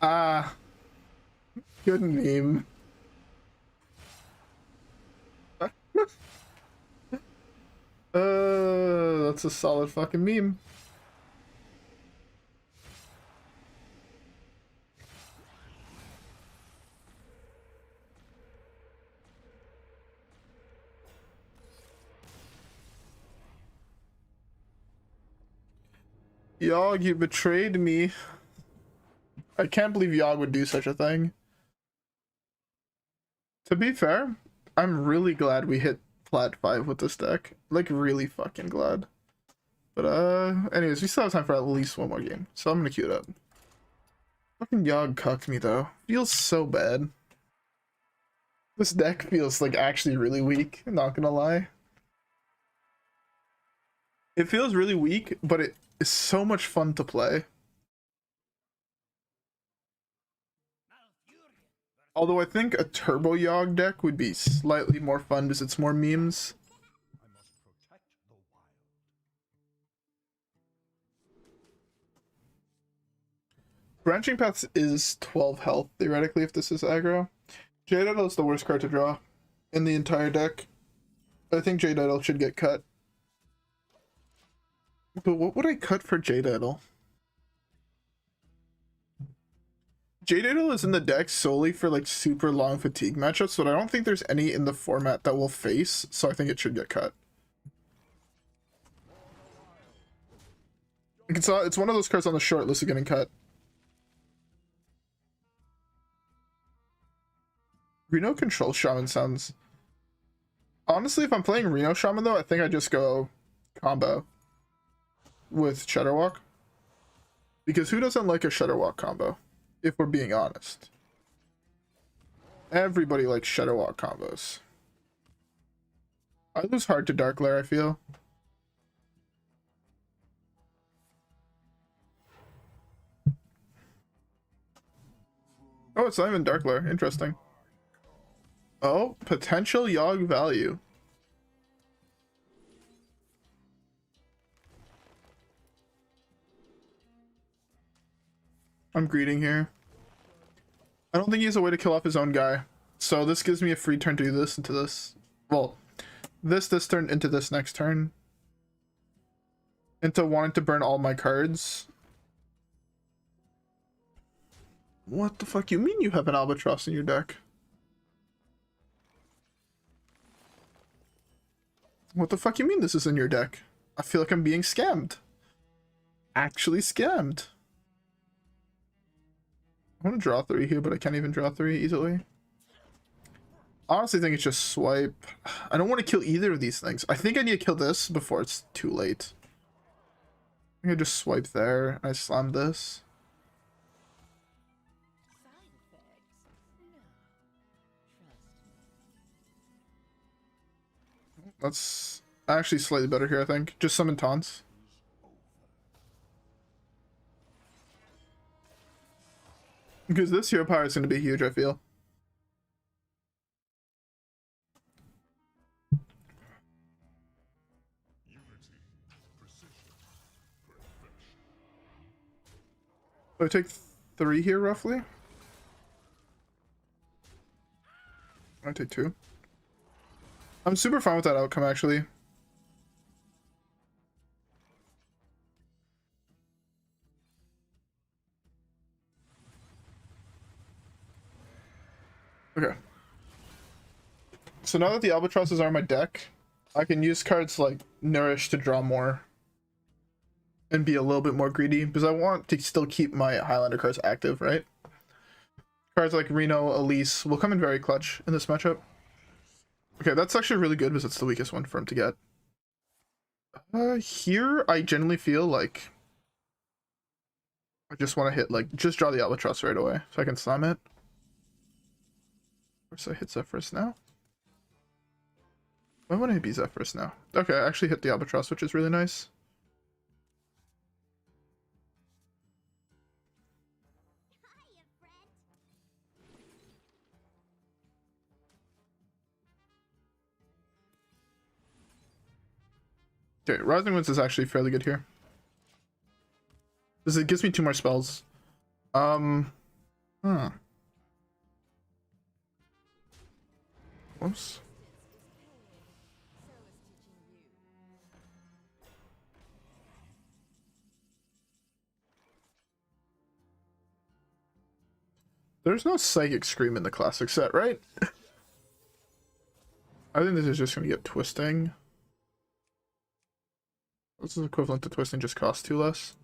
Ah, good meme. That's a solid fucking meme. Yogg, you betrayed me. I can't believe Yogg would do such a thing. To be fair, I'm really glad we hit plat 5 with this deck. Like, really fucking glad. But, anyways, we still have time for at least one more game. So I'm gonna queue it up. Fucking Yogg cucked me, though. Feels so bad. This deck feels, like, actually really weak, not gonna lie. It feels really weak, but it is so much fun to play. Although I think a Turbo Yogg deck would be slightly more fun because it's more memes. Branching Paths is 12 health, theoretically, if this is aggro. Jade Idol is the worst card to draw in the entire deck. I think Jade Idol should get cut. But what would I cut for Jade Idol? Jade Idol is in the deck solely for like super long fatigue matchups, but I don't think there's any in the format that will face, so I think it should get cut. It's one of those cards on the short list of getting cut. Reno Control Shaman sounds... Honestly, if I'm playing Reno Shaman though, I think I just go combo with Shudderwalk. Because who doesn't like a Shudderwalk combo? If we're being honest. Everybody likes Shudderwalk combos. I lose hard to Dark Lair, I feel. Oh, it's not even Dark Lair. Interesting. Oh, potential Yogg value. I'm greeting here. I don't think he has a way to kill off his own guy. So this gives me a free turn to do this into this. Well, this turn into this next turn. Into wanting to burn all my cards. What the fuck you mean you have an Albatross in your deck? What the fuck you mean this is in your deck? I feel like I'm being scammed. Actually scammed. I want to draw 3 here, but I can't even draw 3 easily. Honestly, I think it's just swipe. I don't want to kill either of these things. I think I need to kill this before it's too late. I think I just swipe there. I slam this. That's actually slightly better here, I think. Just summon taunts. Because this hero power is going to be huge, I feel. So I take 3 here, roughly. I take 2. I'm super fine with that outcome, actually. Okay. So now that the Albatrosses are in my deck, I can use cards like Nourish to draw more. And be a little bit more greedy, because I want to still keep my Highlander cards active, right? Cards like Reno, Elise will come in very clutch in this matchup. Okay, that's actually really good because it's the weakest one for him to get. Here, I generally feel like I just want to hit, like, just draw the Albatross right away so I can slam it. Or so I hit Zephrys now. Why wouldn't it be Zephrys now? Okay, I actually hit the Albatross, which is really nice. Okay, Rising Winds is actually fairly good here. Because it gives me 2 more spells. Hmm. Whoops. There's no Psychic Scream in the classic set, right? I think this is just gonna get Twisting. This is equivalent to Twisting, just costs 2 less.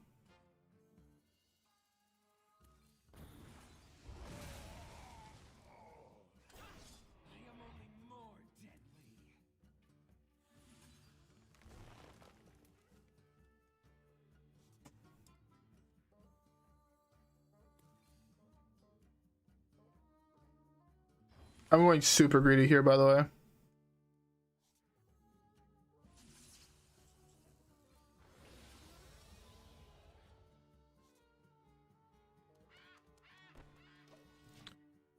I'm going super greedy here, by the way.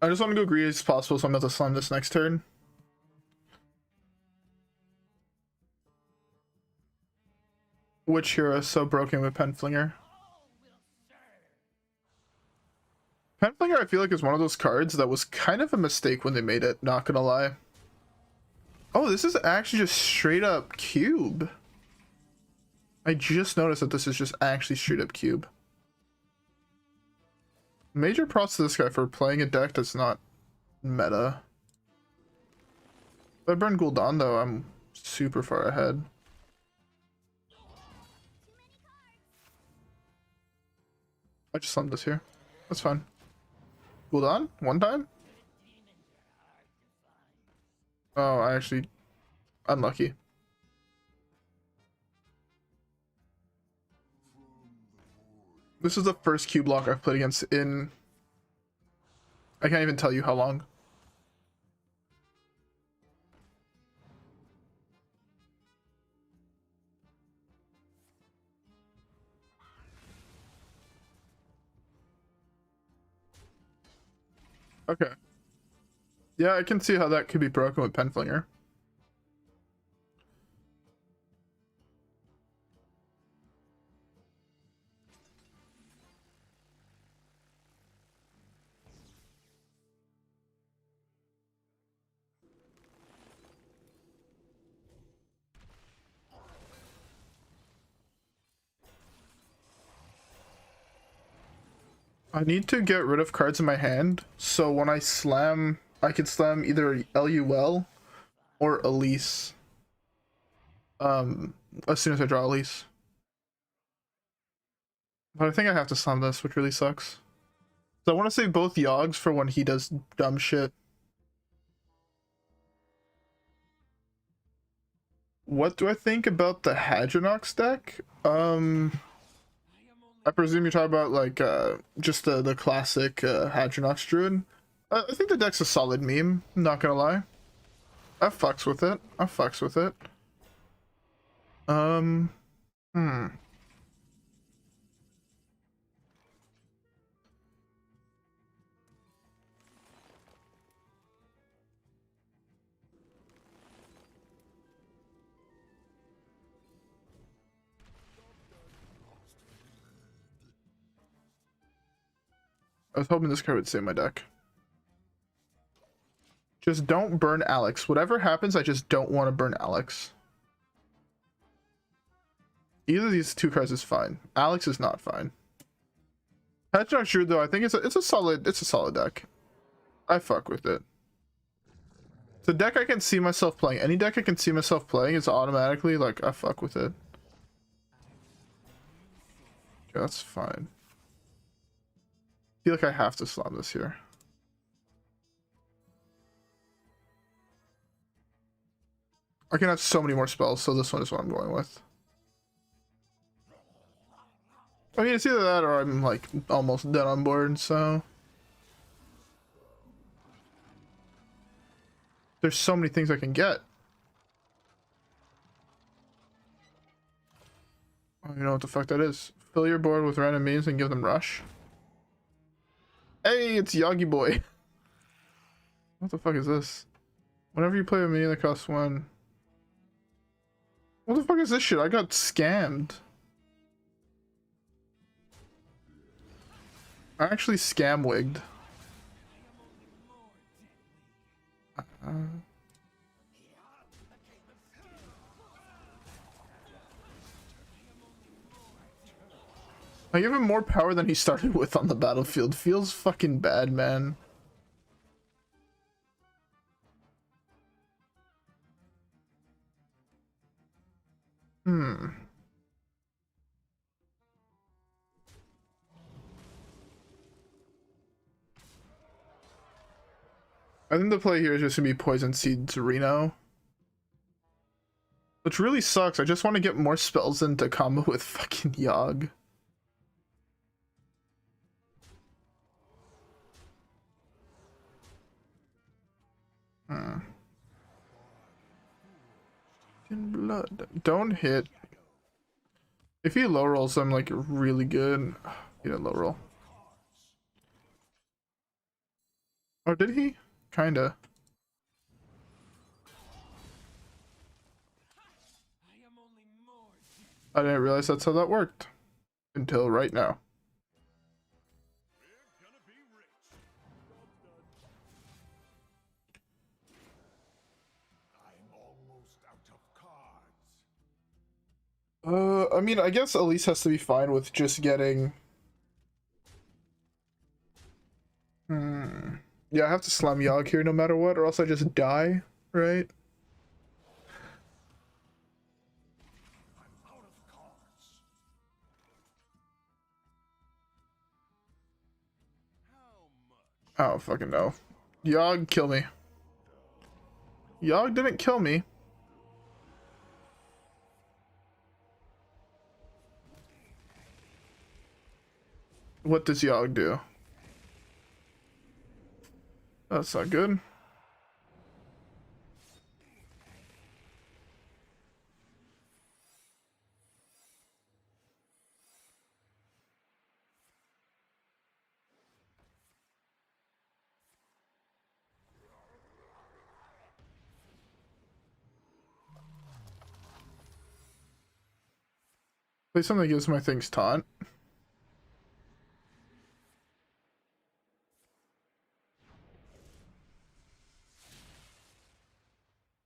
I just want to go greedy as possible, so I'm about to slam this next turn. Which hero is so broken with Penflinger? Penflinger, I feel like, is one of those cards that was kind of a mistake when they made it, not gonna lie. Oh, this is actually just straight up cube. I just noticed that this is just actually straight up cube. Major props to this guy for playing a deck that's not meta. If I burn Gul'dan though, I'm super far ahead. I just slammed this here. That's fine. Gul'dan? One time? Oh, I actually... Unlucky. This is the first cube block I've played against in... I can't even tell you how long. Okay. Yeah, I can see how that could be broken with Penflinger. I need to get rid of cards in my hand, so when I slam, I can slam either LUL or Elise. As soon as I draw Elise. But I think I have to slam this, which really sucks. So I want to save both Yoggs for when he does dumb shit. What do I think about the Hadronox deck? I presume you're talking about like just the classic Hadronox Druid. I think the deck's a solid meme, not gonna lie. I fucks with it. I fucks with it. I was hoping this card would save my deck. Just don't burn Alex. Whatever happens, I just don't want to burn Alex. Either of these 2 cards is fine. Alex is not fine. Hadronox Druid though, I think it's a solid deck. I fuck with it. It's a deck I can see myself playing. Any deck I can see myself playing is automatically like I fuck with it. Okay, that's fine. I feel like I have to slam this here. I can have so many more spells, so this one is what I'm going with. I mean, it's either that or I'm like almost dead on board, so... There's so many things I can get. Oh, you know what the fuck that is. Fill your board with random means and give them rush. Hey, it's Yoggy Boy. What the fuck is this? Whenever you play a minion that costs 1. What the fuck is this shit? I got scammed. I actually scam wigged. I give him more power than he started with on the battlefield. Feels fucking bad, man. I think the play here is just gonna be Poison Seeds Reno. Which really sucks. I just want to get more spells into combo with fucking Yogg. In blood. Don't hit. If he low rolls, I'm like really good. He didn't low roll. Or did he? Kinda. I didn't realize that's how that worked. Until right now. I mean, I guess Elise has to be fine with just getting... Yeah, I have to slam Yogg here no matter what, or else I just die, right? Oh, fucking no. Yogg, kill me. Yogg didn't kill me. What does Yogg do? That's not good. Play something that gives my things taunt.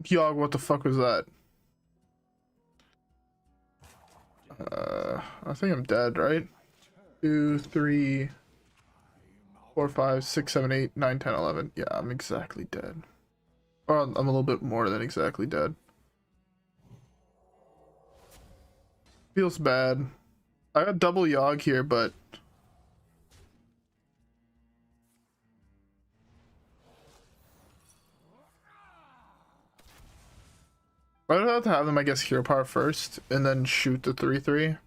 Yogg, what the fuck was that? I think I'm dead, right? 2, 3, 4, 5, 6, 7, 8, 9, 10, 11. Yeah, I'm exactly dead. Or I'm a little bit more than exactly dead. Feels bad. I got double Yogg here, but... I'd have to have them, I guess, hero power first, and then shoot the 3-3.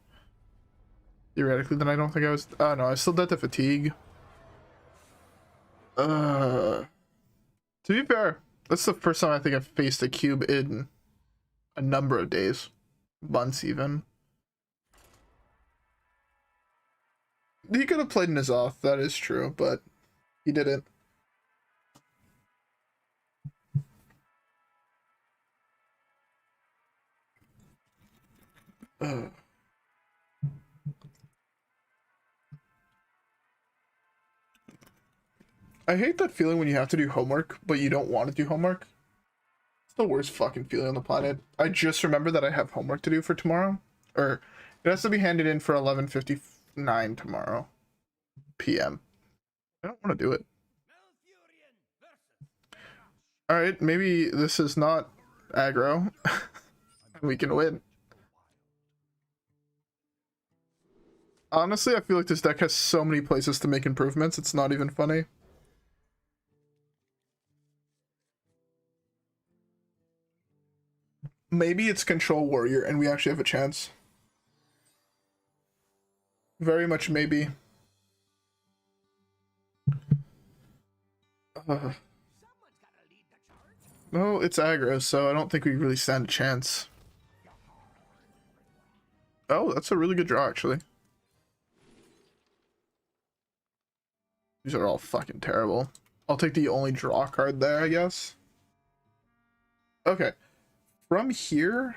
Theoretically, then I don't think I was... Oh, no, I still dead to fatigue. To be fair, that's the first time I think I've faced a cube in a number of days. Months, even. He could have played in his off, that is true, but he didn't. I hate that feeling when you have to do homework, but you don't want to do homework. It's the worst fucking feeling on the planet. I just remember that I have homework to do for tomorrow. Or, it has to be handed in for 11:59 tomorrow. PM. I don't want to do it. Alright, maybe this is not aggro. We can win. Honestly, I feel like this deck has so many places to make improvements, it's not even funny. Maybe it's Control Warrior and we actually have a chance. Very much maybe. No, it's aggro, so I don't think we really stand a chance. Oh, that's a really good draw, actually. These are all fucking terrible. I'll take the only draw card there, I guess. Okay. From here...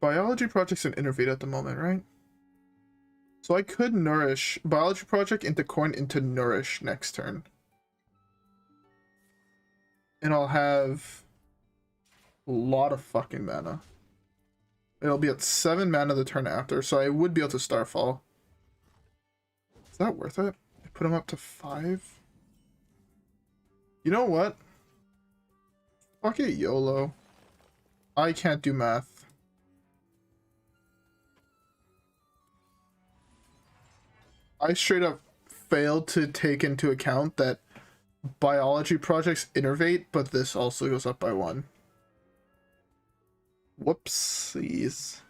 Biology project's an innervate at the moment, right? So I could Nourish Biology Project into coin into Nourish next turn. And I'll have a lot of fucking mana. It'll be at 7 mana the turn after, so I would be able to Starfall. Is that worth it? I put him up to 5? You know what? Fuck it, YOLO. I can't do math. I straight up failed to take into account that biology projects innervate, but this also goes up by 1. Whoopsies.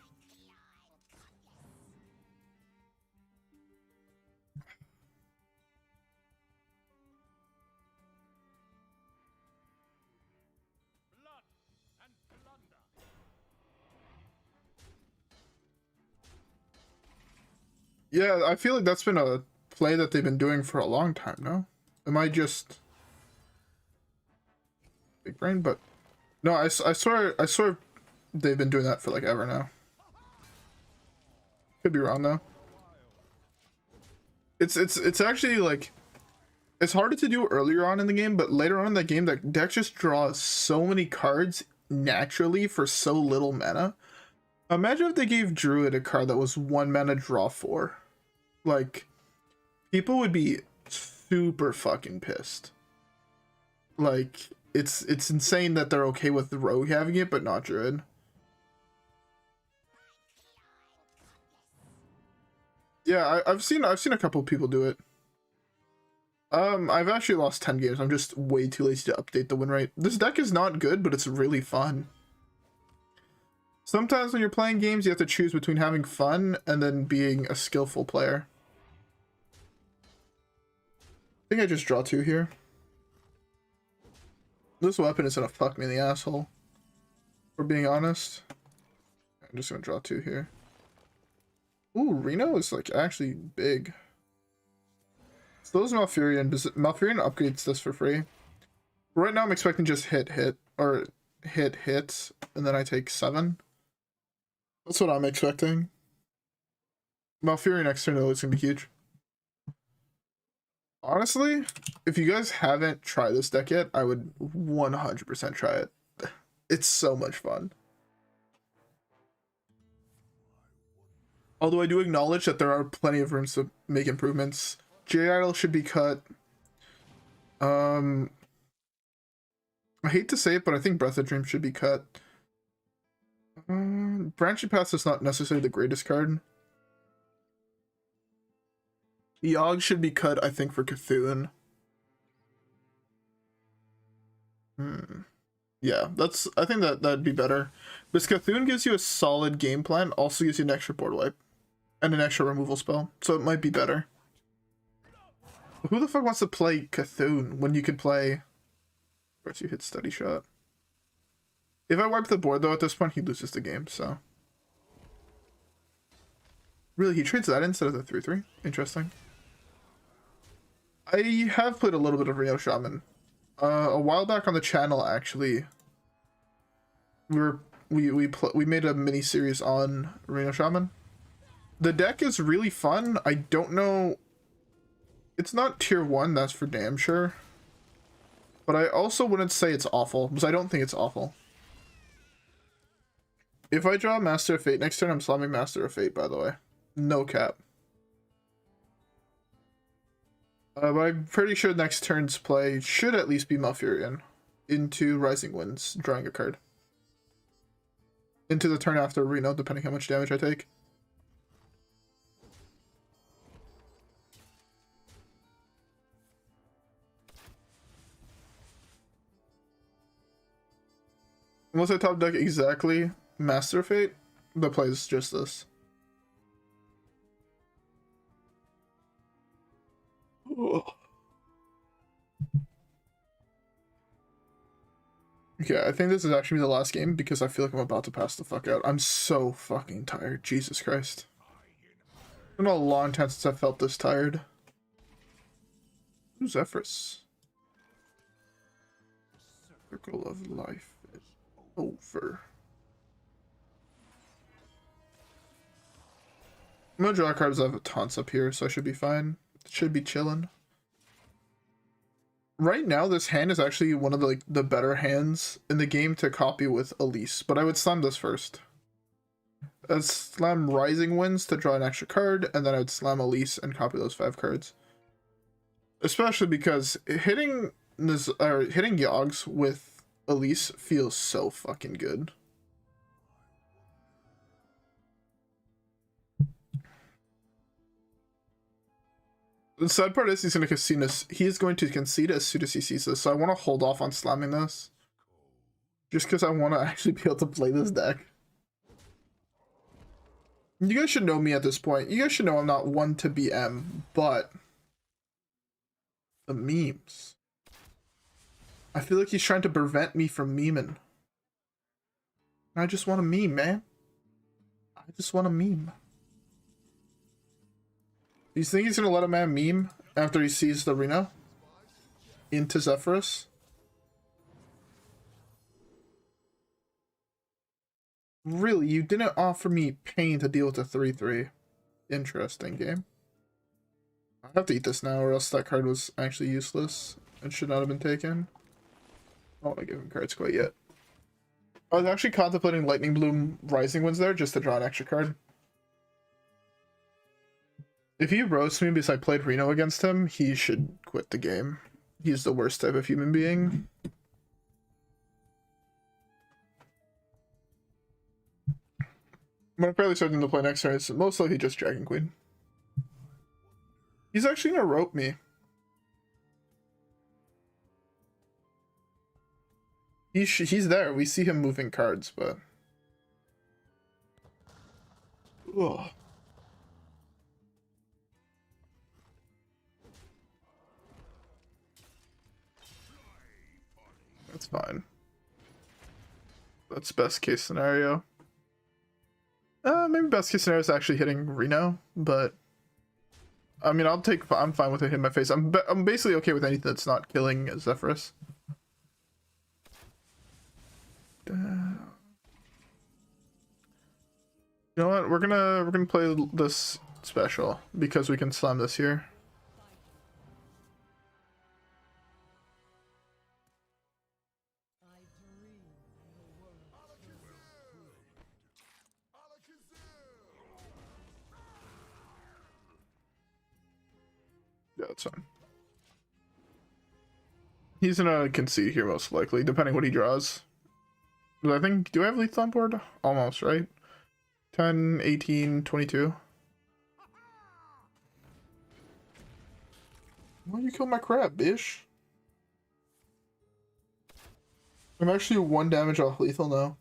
Yeah, I feel like that's been a play that they've been doing for a long time, no? Am I just big brain? But no, I swear they've been doing that for like ever now. Could be wrong though. It's actually like it's harder to do earlier on in the game, but later on in the game, that deck just draws so many cards naturally for so little mana. Imagine if they gave Druid a card that was 1 mana draw 4. Like, people would be super fucking pissed. Like, it's insane that they're okay with the Rogue having it, but not Druid. Yeah, I've seen a couple of people do it. I've actually lost 10 games. I'm just way too lazy to update the win rate. This deck is not good, but it's really fun. Sometimes when you're playing games, you have to choose between having fun and then being a skillful player. I think I just draw 2 here. This weapon is gonna fuck me in the asshole. For being honest. I'm just gonna draw 2 here. Ooh, Reno is like actually big. So those Malfurion upgrades this for free. Right now I'm expecting just hit, or hit, and then I take 7. That's what I'm expecting. Malfurion external is gonna be huge. Honestly, if you guys haven't tried this deck yet, I would 100% try it. It's so much fun. Although I do acknowledge that there are plenty of rooms to make improvements. Jade Idol should be cut. I hate to say it, but I think Breath of Dream should be cut. Branching Path is not necessarily the greatest card. Yogg should be cut, I think, for Cthulhu. Yeah, I think that'd be better. Because Cthulhu gives you a solid game plan, also gives you an extra board wipe. And an extra removal spell, so it might be better. Who the fuck wants to play Cthulhu when you could play... First you hit Steady Shot. If I wipe the board, though, at this point, he loses the game, so... Really, he trades that instead of the 3/3? Interesting. I have played a little bit of Reno Shaman. A while back on the channel, actually, we made a mini series on Reno Shaman. The deck is really fun. I don't know. It's not tier 1, that's for damn sure. But I also wouldn't say it's awful, because I don't think it's awful. If I draw Master of Fate next turn, I'm slamming Master of Fate, by the way. No cap. But I'm pretty sure next turn's play should at least be Malfurion. Into Rising Winds, drawing a card. Into the turn after Reno, depending how much damage I take. Unless I top deck exactly Master of Fate, the play is just this. Ugh. Okay, I think this is actually the last game because I feel like I'm about to pass the fuck out. I'm so fucking tired. Jesus Christ. It's been a long time since I felt this tired. Who's Zephrys? Circle of life is over. I'm gonna draw cards. I have taunts up here, so I should be fine. Should be chilling. Right now, this hand is actually one of the better hands in the game to copy with Elise, but I would slam this first. I'd slam Rising Winds to draw an extra card, and then I'd slam Elise and copy those 5 cards. Especially because hitting this hitting Yogg's with Elise feels so fucking good. The sad part is he's going to concede as soon as he sees this, so I want to hold off on slamming this. Just because I want to actually be able to play this deck. You guys should know me at this point. You guys should know I'm not one to BM, but the memes. I feel like he's trying to prevent me from memeing. I just want to meme, man. I just want to meme. Do you think he's going to let a man meme after he sees the Reno into Zephrys? Really, you didn't offer me pain to deal with a 3/3. Interesting game. I have to eat this now or else that card was actually useless and should not have been taken. I don't want to give him cards quite yet. I was actually contemplating Lightning Bloom Rising Winds there just to draw an extra card. If he roasts me because I played Reno against him, he should quit the game. He's the worst type of human being. I'm gonna probably start him to play next turn. It's most likely just Dragonqueen. He's actually gonna rope me. He's there. We see him moving cards, but... Ugh. That's fine. That's best case scenario. Maybe best case scenario is actually hitting Reno, but I mean, I'm fine with it hitting my face. I'm basically okay with anything that's not killing Zephrys. You know what? We're gonna play this special because we can slam this here. Yeah, that's fine. He's gonna concede here most likely, depending what he draws. But I think, do I have lethal on board? Almost, right? 10, 18, 22. Why you kill my crab, bish? I'm actually 1 damage off lethal now.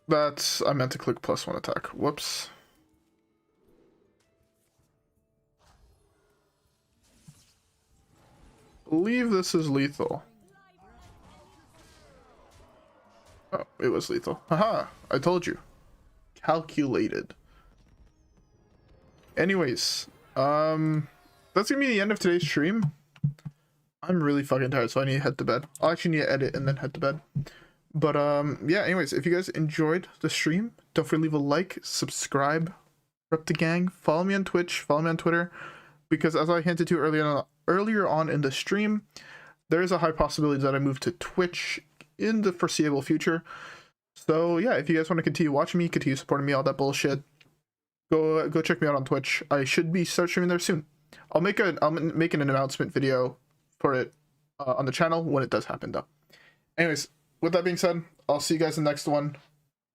That's, I meant to click +1 attack. Whoops. Believe this is lethal. Oh, it was lethal. Haha, I told you. Calculated. Anyways, that's gonna be the end of today's stream. I'm really fucking tired, so I need to head to bed. I'll actually need to edit and then head to bed. But yeah, anyways, if you guys enjoyed the stream, don't forget to leave a like, subscribe, rep the gang, follow me on Twitch, follow me on Twitter, because as I hinted to earlier on in the stream, there is a high possibility that I move to Twitch in the foreseeable future. So yeah, if you guys want to continue watching me, continue supporting me, all that bullshit, go check me out on Twitch. I should be start streaming there soon. I'll make an announcement video for it on the channel when it does happen though. Anyways, with that being said, I'll see you guys in the next one.